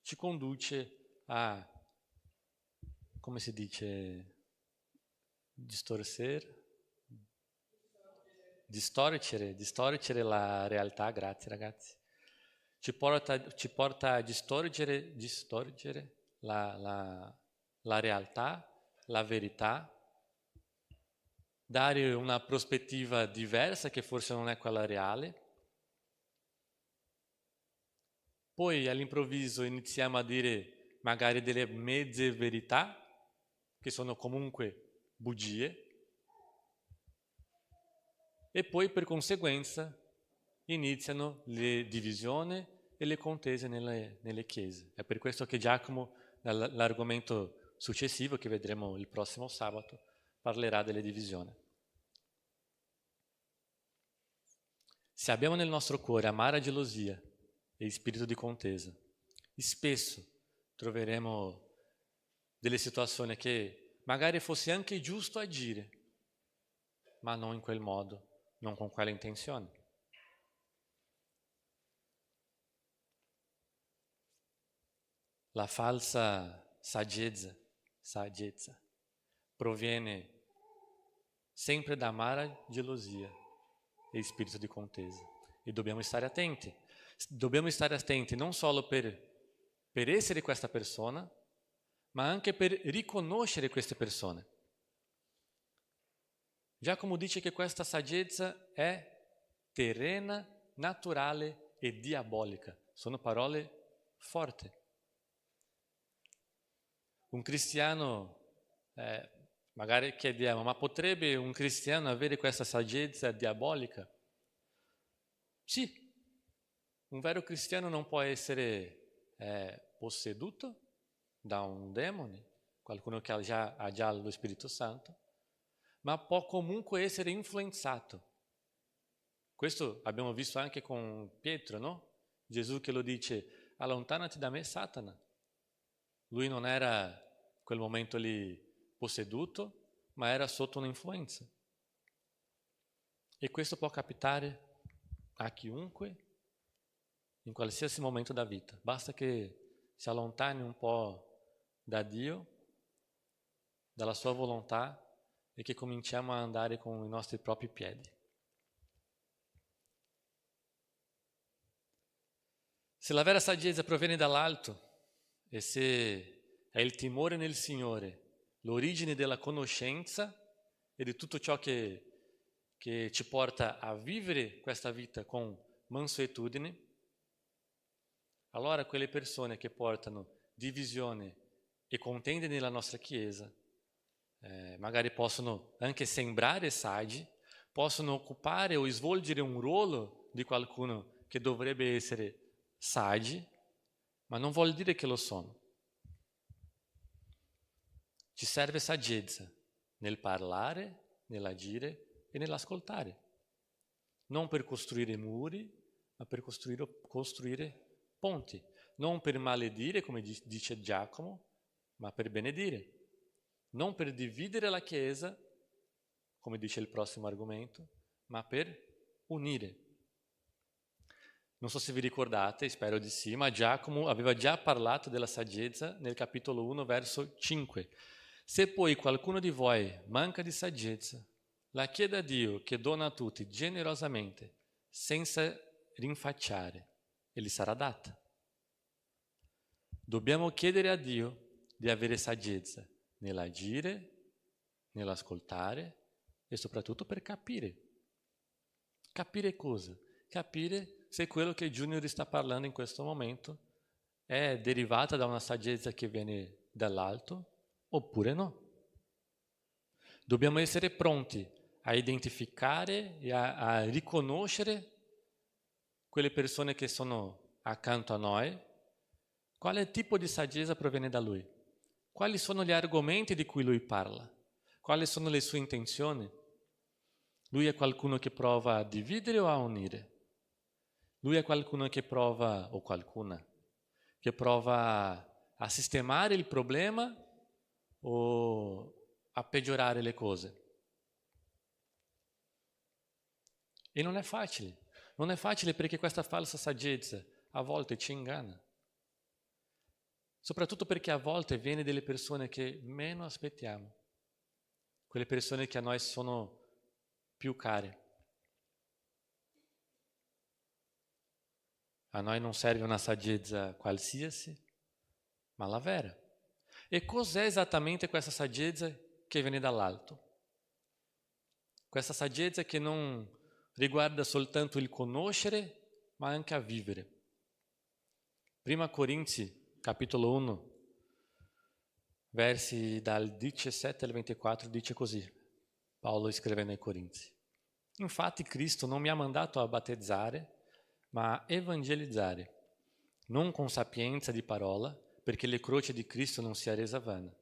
ci conduce a, come si dice, distorcere la realtà, grazie ragazzi, ci porta a distorcere la realtà, la verità, dare una prospettiva diversa che forse non è quella reale. Poi all'improvviso iniziamo a dire magari delle mezze verità, che sono comunque bugie, e poi per conseguenza iniziano le divisioni e le contese nelle chiese. È per questo che Giacomo, nell'argomento successivo che vedremo il prossimo sabato, parlerà delle divisioni. Se abbiamo nel nostro cuore amara gelosia e spirito di contesa, spesso troveremo delle situazioni che magari fosse anche giusto agire, ma non in quel modo, non con quella intenzione. La falsa saggezza proviene sempre da amara gelosia e spirito di contesa. E dobbiamo stare attenti. Dobbiamo stare attenti non solo per essere questa persona, ma anche per riconoscere queste persone. Giacomo dice che questa saggezza è terrena, naturale e diabolica. Sono parole forti. Un cristiano, magari chiediamo, ma potrebbe un cristiano avere questa saggezza diabolica? Sì, un vero cristiano non può essere posseduto da un demone, qualcuno che ha già lo Spirito Santo, ma può comunque essere influenzato. Questo abbiamo visto anche con Pietro, no? Gesù che lo dice: allontanati da me, Satana. Lui non era in quel momento lì posseduto, ma era sotto un'influenza. E questo può capitare a chiunque, in qualsiasi momento da vita. Basta che si allontani un po' da Dio, dalla sua volontà, e che cominciamo a andare con i nostri propri piedi. Se la vera saggezza proviene dall'alto e se è il timore nel Signore l'origine della conoscenza e di tutto ciò che ci porta a vivere questa vita con mansuetudine, allora quelle persone che portano divisione e contende nella nostra Chiesa magari possono anche sembrare saggi, possono occupare o svolgere un ruolo di qualcuno che dovrebbe essere saggi, ma non vuol dire che lo sono. Ci serve saggezza nel parlare, nell'agire e nell'ascoltare, non per costruire muri, ma per costruire ponti, non per maledire, come dice Giacomo, ma per benedire, non per dividere la Chiesa, come dice il prossimo argomento, ma per unire. Non so se vi ricordate, spero di sì, ma Giacomo aveva già parlato della saggezza nel capitolo 1, verso 5. Se poi qualcuno di voi manca di saggezza, la chieda a Dio che dona a tutti generosamente, senza rinfacciare, e gli sarà data. Dobbiamo chiedere a Dio di avere saggezza nell'agire, nell'ascoltare e soprattutto per capire. Capire cosa? Capire se quello che Junior sta parlando in questo momento è derivata da una saggezza che viene dall'alto oppure no. Dobbiamo essere pronti a identificare e a riconoscere quelle persone che sono accanto a noi, quale tipo di saggezza proviene da lui, quali sono gli argomenti di cui lui parla, quali sono le sue intenzioni. Lui è qualcuno che prova a dividere o a unire? Lui è qualcuno che prova, o qualcuna, che prova a sistemare il problema o a peggiorare le cose? E non è facile perché questa falsa saggezza a volte ci inganna. Soprattutto perché a volte viene dalle persone che meno aspettiamo, quelle persone che a noi sono più care. A noi non serve una saggezza qualsiasi, ma la vera. E cos'è esattamente questa saggezza che viene dall'alto? Questa saggezza che non riguarda soltanto il conoscere, ma anche a vivere. Prima Corinzi, capitolo 1, versi dal 17 al 24, dice così, Paolo scrivendo ai Corinzi. Infatti Cristo non mi ha mandato a battezzare, ma a evangelizzare, non con sapienza di parola, perché la croce di Cristo non sia resa vana,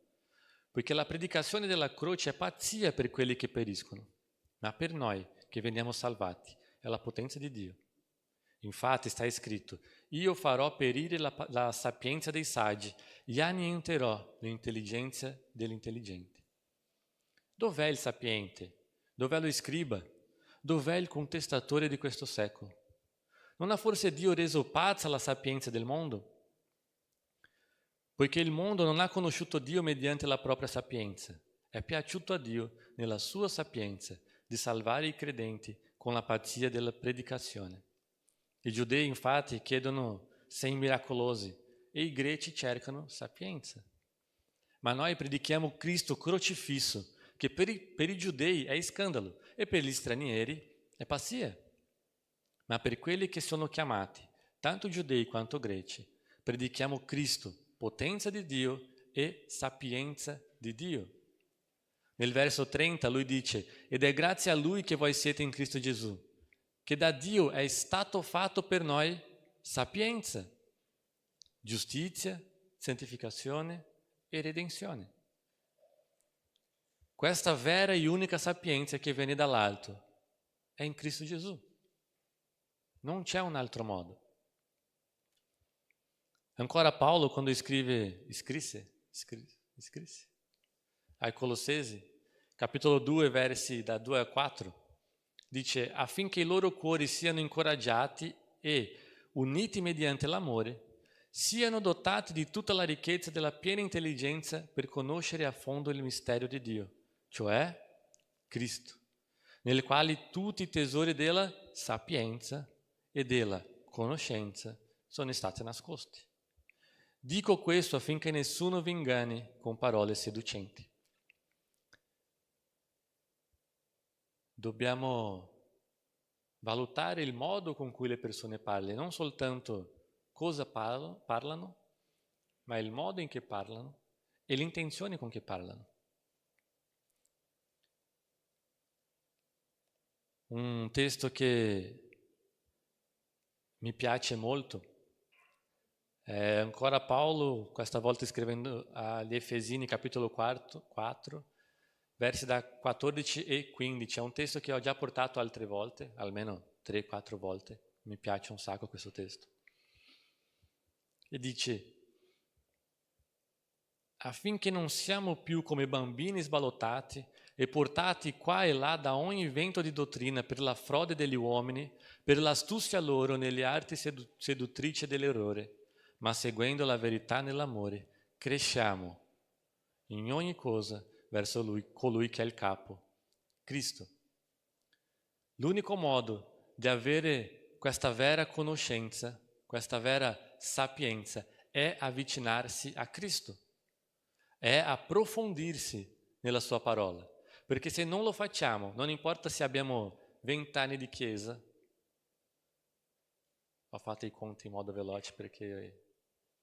poiché la predicazione della croce è pazzia per quelli che periscono, ma per noi che veniamo salvati è la potenza di Dio. Infatti sta scritto, io farò perire la sapienza dei saggi e annienterò l'intelligenza degli intelligenti. Dov'è il sapiente? Dov'è lo scriba? Dov'è il contestatore di questo secolo? Non ha forse Dio reso pazza la sapienza del mondo? Poiché il mondo non ha conosciuto Dio mediante la propria sapienza, è piaciuto a Dio nella sua sapienza di salvare i credenti con la pazzia della predicazione. I giudei infatti chiedono segni miracolosi e i greci cercano sapienza. Ma noi predichiamo Cristo crocifisso, che per i giudei è scandalo e per gli stranieri è pazzia. Ma per quelli che sono chiamati, tanto giudei quanto greci, predichiamo Cristo, potenza di Dio e sapienza di Dio. Nel verso 30 lui dice, ed è grazie a Lui che voi siete in Cristo Gesù, che da Dio è stato fatto per noi sapienza, giustizia, santificazione e redenzione. Questa vera e unica sapienza che viene dall'alto è in Cristo Gesù. Non c'è un altro modo. Ancora Paolo, quando scrisse ai Colossesi, capitolo 2, versi da 2 a 4, dice, affinché i loro cuori siano incoraggiati e, uniti mediante l'amore, siano dotati di tutta la ricchezza della piena intelligenza per conoscere a fondo il mistero di Dio, cioè Cristo, nel quale tutti i tesori della sapienza e della conoscenza sono stati nascosti. Dico questo affinché nessuno vi inganni con parole seducenti. Dobbiamo valutare il modo con cui le persone parlano, non soltanto cosa parlano, ma il modo in che parlano e l'intenzione con che parlano. Un testo che mi piace molto è ancora Paolo, questa volta scrivendo agli Efesini, capitolo 4, versi da 14 e 15. È un testo che ho già portato altre volte, almeno 3-4 volte. Mi piace un sacco questo testo. E dice, affinché non siamo più come bambini sballottati e portati qua e là da ogni vento di dottrina per la frode degli uomini, per l'astuzia loro nelle arti seduttrici dell'errore, ma seguendo la verità nell'amore, cresciamo in ogni cosa verso colui che è il capo, Cristo. L'unico modo di avere questa vera conoscenza, questa vera sapienza, è avvicinarsi a Cristo, è approfondirsi nella sua parola. Perché se non lo facciamo, non importa se abbiamo 20 anni di chiesa, ho fatto i conti in modo veloce perché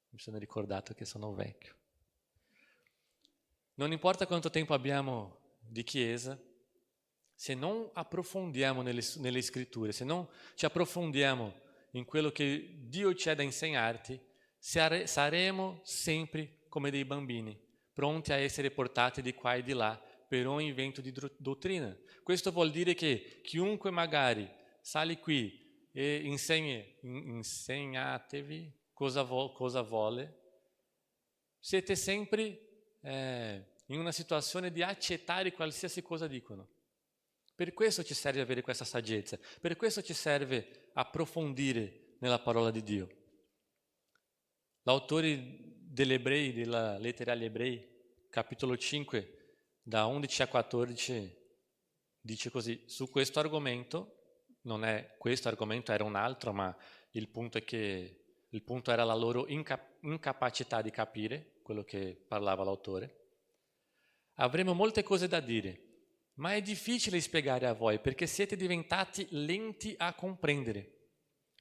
mi sono ricordato che sono vecchio. Non importa quanto tempo abbiamo di chiesa, se non approfondiamo nelle scritture, se non ci approfondiamo in quello che Dio ci ha da insegnarti, saremo sempre come dei bambini, pronti a essere portati di qua e di là per ogni vento di dottrina. Questo vuol dire che chiunque magari sale qui e insegnatevi cosa vuole, siete sempre in una situazione di accettare qualsiasi cosa dicono. Per questo ci serve avere questa saggezza, per questo ci serve approfondire nella parola di Dio. L'autore della lettera agli Ebrei, capitolo 5, da 11 a 14, dice così: su questo argomento, non è questo argomento, era un altro, ma il punto era la loro incapacità di capire quello che parlava l'autore. Avremo molte cose da dire, ma è difficile spiegare a voi perché siete diventati lenti a comprendere.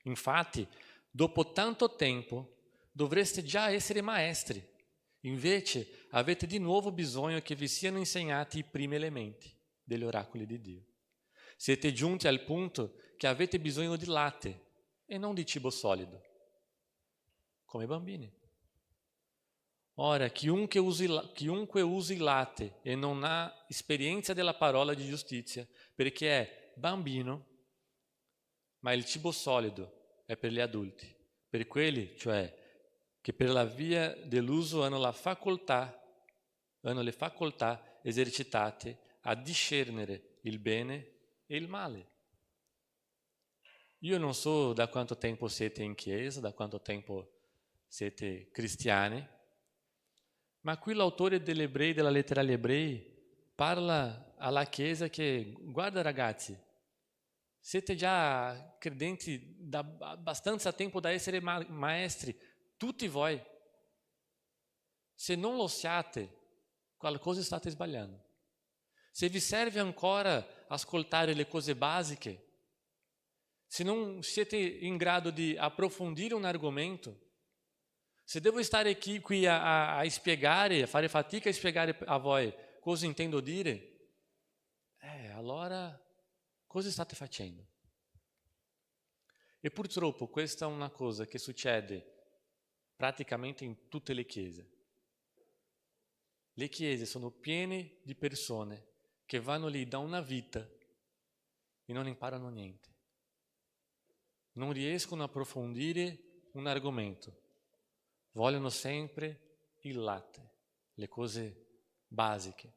Infatti, dopo tanto tempo dovreste già essere maestri. Invece avete di nuovo bisogno che vi siano insegnati i primi elementi degli oracoli di Dio. Siete giunti al punto che avete bisogno di latte e non di cibo solido, come bambini. Ora, chiunque usi latte e non ha esperienza della parola di giustizia, perché è bambino, ma il cibo solido è per gli adulti, per quelli, cioè, che per la via dell'uso hanno le facoltà esercitate a discernere il bene e il male. Io non so da quanto tempo siete in chiesa, da quanto tempo siete cristiani, ma qui l'autore della lettera agli Ebrei parla alla chiesa che, guarda ragazzi, siete già credenti da abbastanza tempo da essere maestri, tutti voi. Se non lo siate, qualcosa state sbagliando. Se vi serve ancora ascoltare le cose basiche, se non siete in grado di approfondire un argomento, se devo stare qui a spiegare, a fare fatica a spiegare a voi cosa intendo dire, allora cosa state facendo? E purtroppo questa è una cosa che succede praticamente in tutte le chiese. Le chiese sono piene di persone che vanno lì da una vita e non imparano niente. Non riescono a approfondire un argomento. Vogliono sempre il latte, le cose basiche.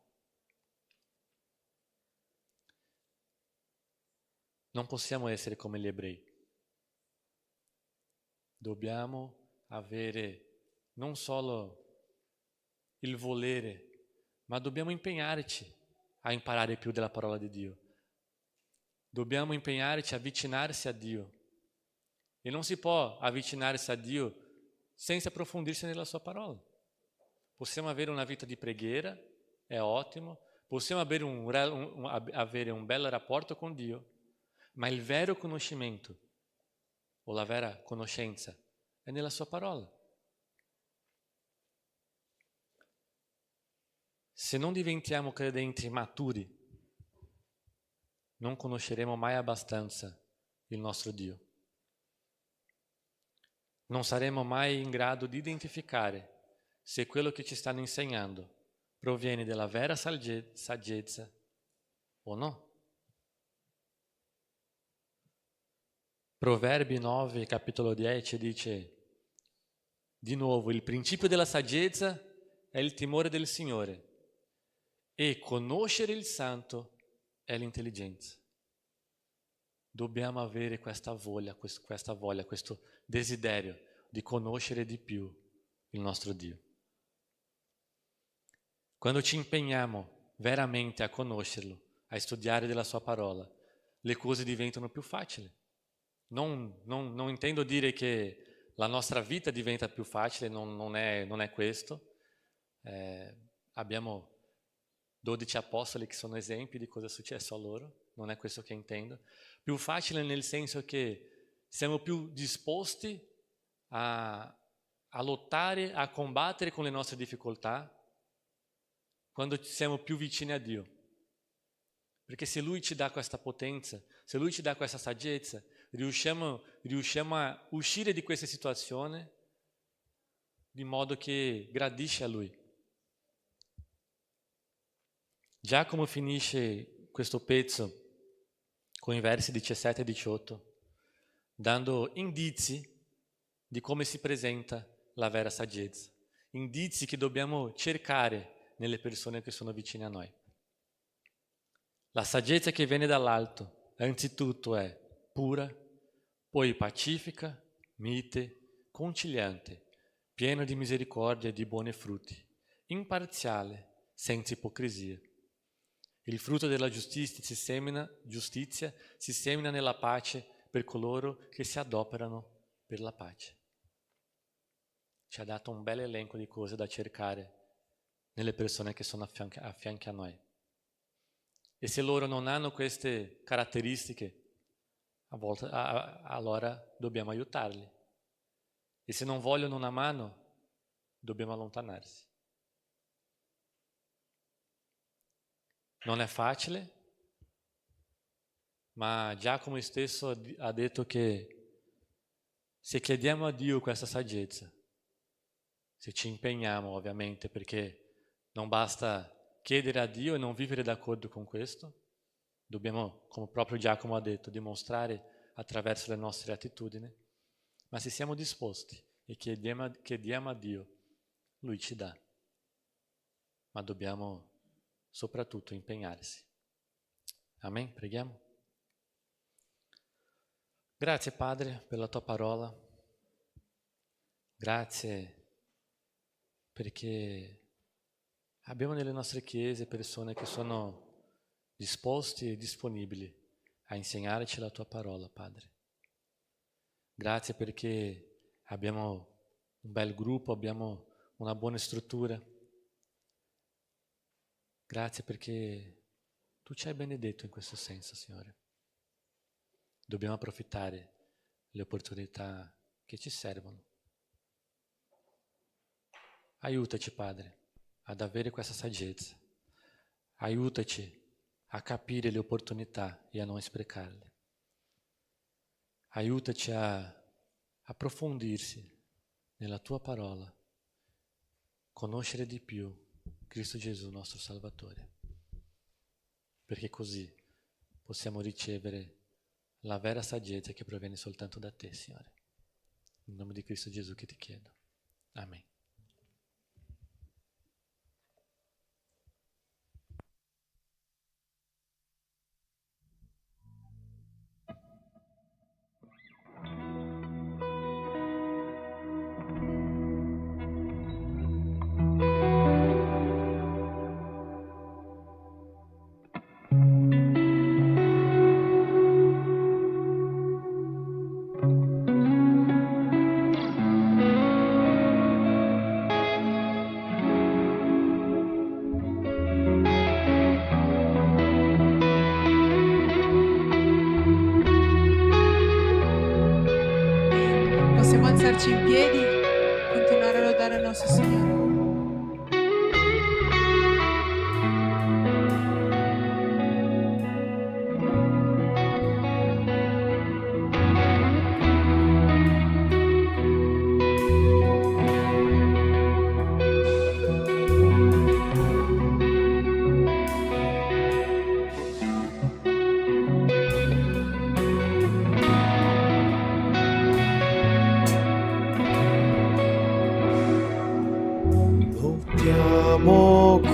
Non possiamo essere come gli ebrei. Dobbiamo avere non solo il volere, ma dobbiamo impegnarci a imparare più della parola di Dio. Dobbiamo impegnarci a avvicinarsi a Dio. E non si può avvicinarsi a Dio senza approfondirsi nella sua parola. Possiamo avere una vita di preghiera, è ottimo, possiamo avere un bel rapporto con Dio, ma il vero conoscimento o la vera conoscenza è nella sua parola. Se non diventiamo credenti maturi, non conosceremo mai abbastanza il nostro Dio. Non saremo mai in grado di identificare se quello che ci stanno insegnando proviene dalla vera saggezza o no. Proverbi 9, capitolo 10 dice di nuovo: il principio della saggezza è il timore del Signore E conoscere il Santo è l'intelligenza. Dobbiamo avere questa voglia, questo desiderio di conoscere di più il nostro Dio. Quando ci impegniamo veramente a conoscerlo, a studiare della sua parola, le cose diventano più facili. Non intendo dire che la nostra vita diventa più facile, non è questo. Abbiamo 12 apostoli che sono esempi di cosa è successo a loro, non è questo che intendo. Più facile nel senso che siamo più disposti a lottare, a combattere con le nostre difficoltà quando siamo più vicini a Dio. Perché se Lui ci dà questa potenza, se Lui ci dà questa saggezza, riusciamo a uscire di questa situazione di modo che gradisce a Lui. Giacomo finisce questo pezzo con i versi 17 e 18, dando indizi di come si presenta la vera saggezza, indizi che dobbiamo cercare nelle persone che sono vicine a noi. La saggezza che viene dall'alto, anzitutto è pura, poi pacifica, mite, conciliante, piena di misericordia e di buoni frutti, imparziale, senza ipocrisia. Il frutto della giustizia si semina nella pace per coloro che si adoperano per la pace. Ci ha dato un bel elenco di cose da cercare nelle persone che sono a fianco a noi. E se loro non hanno queste caratteristiche, allora dobbiamo aiutarli. E se non vogliono una mano, dobbiamo allontanarsi. Non è facile, ma Giacomo stesso ha detto che se chiediamo a Dio questa saggezza, se ci impegniamo ovviamente, perché non basta chiedere a Dio e non vivere d'accordo con questo, dobbiamo, come proprio Giacomo ha detto, dimostrare attraverso le nostre attitudini, ma se siamo disposti e chiediamo a Dio, Lui ci dà, ma dobbiamo soprattutto impegnarsi. Amen? Preghiamo. Grazie Padre per la Tua parola, grazie perché abbiamo nelle nostre chiese persone che sono disposti e disponibili a insegnarci la Tua parola, Padre. Grazie perché abbiamo un bel gruppo, abbiamo una buona struttura. Grazie perché Tu ci hai benedetto in questo senso, Signore. Dobbiamo approfittare le opportunità che ci servono. Aiutaci, Padre, ad avere questa saggezza. Aiutaci a capire le opportunità e a non sprecarle. Aiutaci a approfondirsi nella Tua parola, conoscere di più Cristo Gesù, nostro Salvatore, perché così possiamo ricevere la vera saggezza che proviene soltanto da Te, Signore. In nome di Cristo Gesù che Ti chiedo. Amen. Possiamo alzarci in piedi e continuare a lodare il nostro Signore.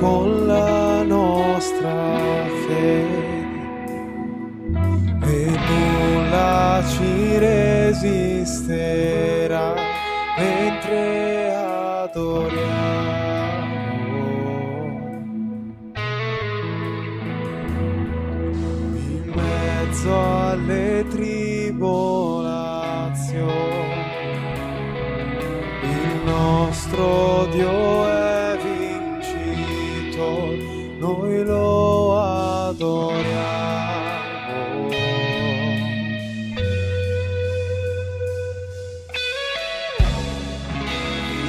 Con la notte nostra fede e nulla ci resisterà mentre adoriamo. In mezzo alle tribolazioni il nostro Dio è vincito, noi lo adoriamo.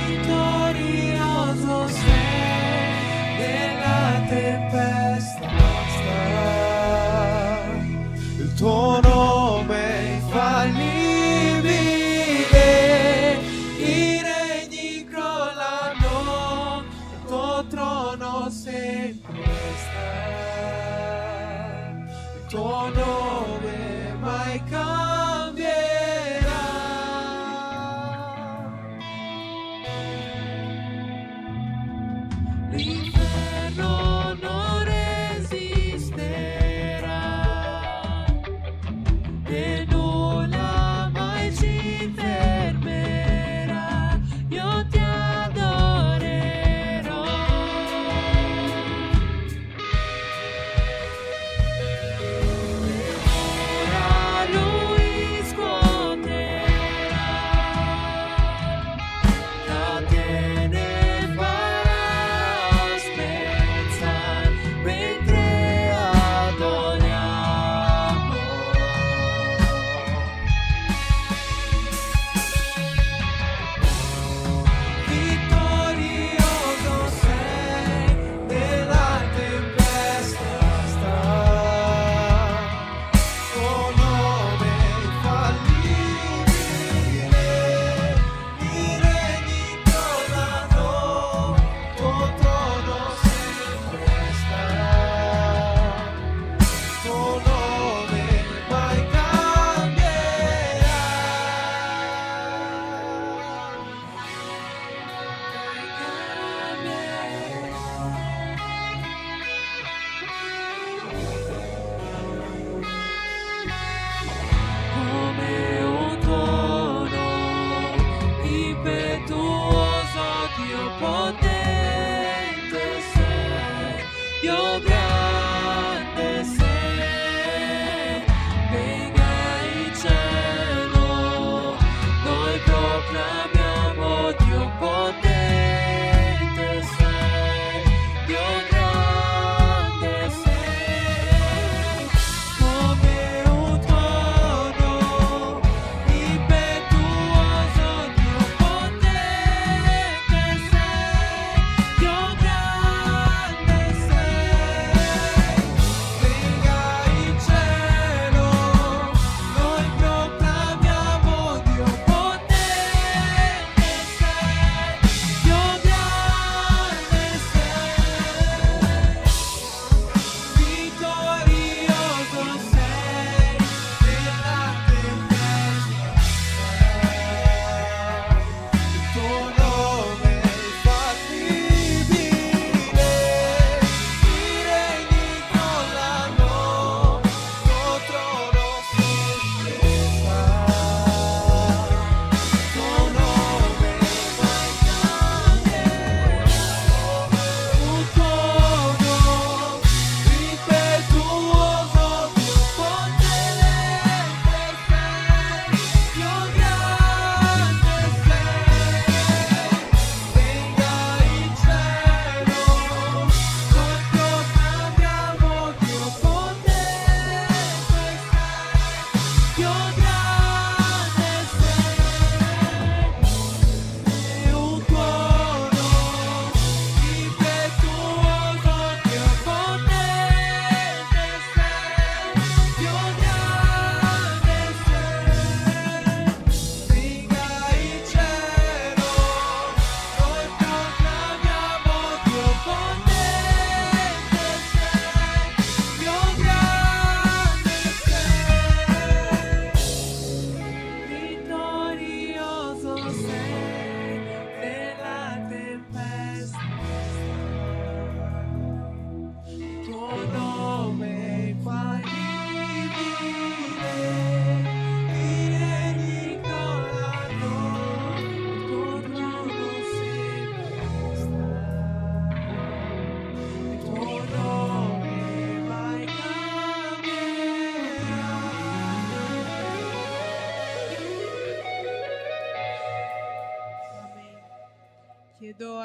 Vittorioso sei nella tempesta, il tuo nome è infallibile, i regni crollano, il tuo trono sempre sta, il tuo nome mai cambierà. L'inferno non resisterà e nulla mai ci fermerà. Io ti adorerò. Ora lui scuoterà, catene farà spezzare mentre adoriamo. Vittorioso sei nella tempesta, tuo nome infallibile, i regni crollano, tuo trono sempre sta, tuo nome mai cambierà. Come un tuono impetuoso, Dio potente sei, Dio grande sei, venga in cielo, noi proclamiamo Dio potente sei, Dio grande sei, come un tuono impetuoso, Dio potente sei, Dio grande sei,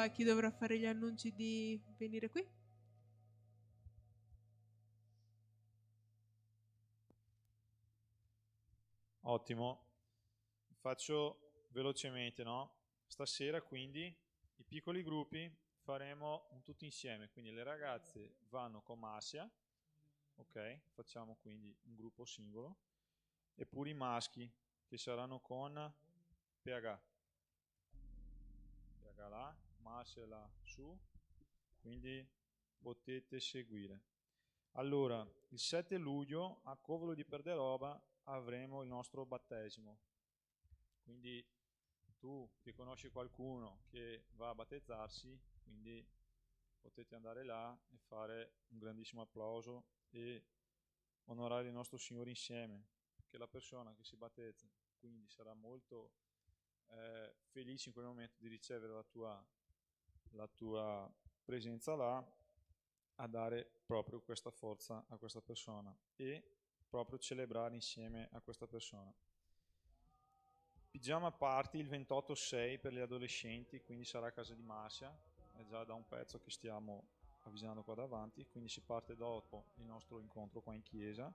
a chi dovrà fare gli annunci di venire qui. Ottimo. Faccio velocemente, no? Stasera quindi i piccoli gruppi faremo un tutto insieme, quindi le ragazze vanno con Marcia, ok? Facciamo quindi un gruppo singolo, e pure i maschi che saranno con PH là, Marcia là su, quindi potete seguire. Allora, il 7 luglio a Covolo di Perderoba avremo il nostro battesimo, quindi tu che conosci qualcuno che va a battezzarsi, quindi potete andare là e fare un grandissimo applauso e onorare il nostro Signore insieme, perché la persona che si battezza quindi sarà molto felice in quel momento di ricevere la tua presenza là, a dare proprio questa forza a questa persona e proprio celebrare insieme a questa persona. Pigiama party il 28/6 per gli adolescenti, quindi sarà a casa di Marcia, è già da un pezzo che stiamo avvisando qua davanti, quindi si parte dopo il nostro incontro qua in chiesa.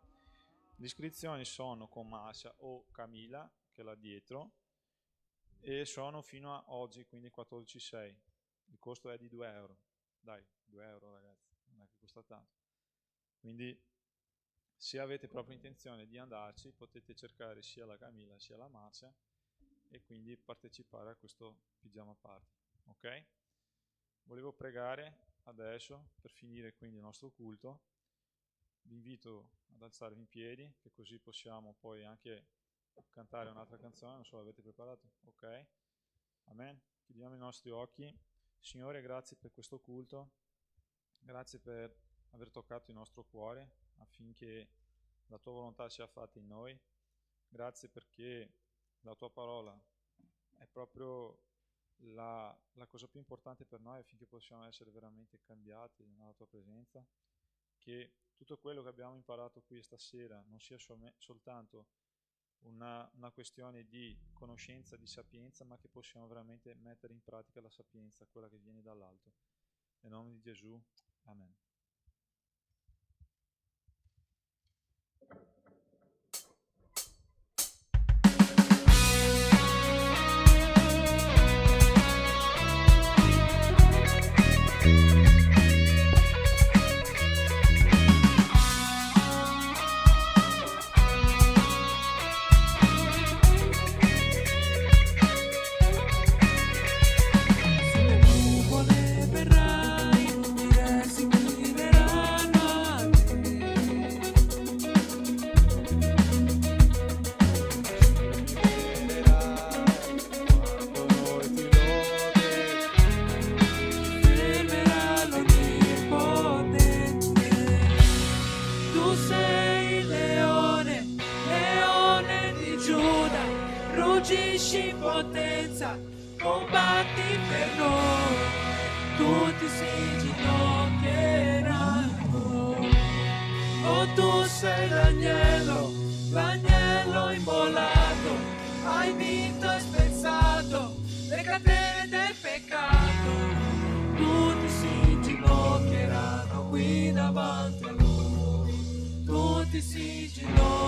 Le iscrizioni sono con Marcia o Camilla, che è là dietro, e sono fino a oggi, quindi 14/6. Il costo è di 2 euro. Dai, 2 euro ragazzi, non è che costa tanto. Quindi se avete proprio intenzione di andarci, potete cercare sia la Camilla sia la Marcia e quindi partecipare a questo pigiama party, ok? Volevo pregare adesso per finire quindi il nostro culto. Vi invito ad alzarvi in piedi, che così possiamo poi anche cantare un'altra canzone. Non so, l'avete preparato? Ok? Amen. Chiudiamo i nostri occhi. Signore, grazie per questo culto, grazie per aver toccato il nostro cuore affinché la tua volontà sia fatta in noi. Grazie perché la tua parola è proprio la cosa più importante per noi affinché possiamo essere veramente cambiati nella tua presenza, che tutto quello che abbiamo imparato qui stasera non sia soltanto una questione di conoscenza, di sapienza, ma che possiamo veramente mettere in pratica la sapienza, quella che viene dall'alto. Nel nome di Gesù, amen. Ruggisci in potenza, combatti per noi, tutti si ginocchieranno. Oh, tu sei l'agnello, l'agnello immolato, hai vinto e spezzato le catene del peccato. Tutti si ginocchieranno qui davanti a lui, tutti si ginocchieranno.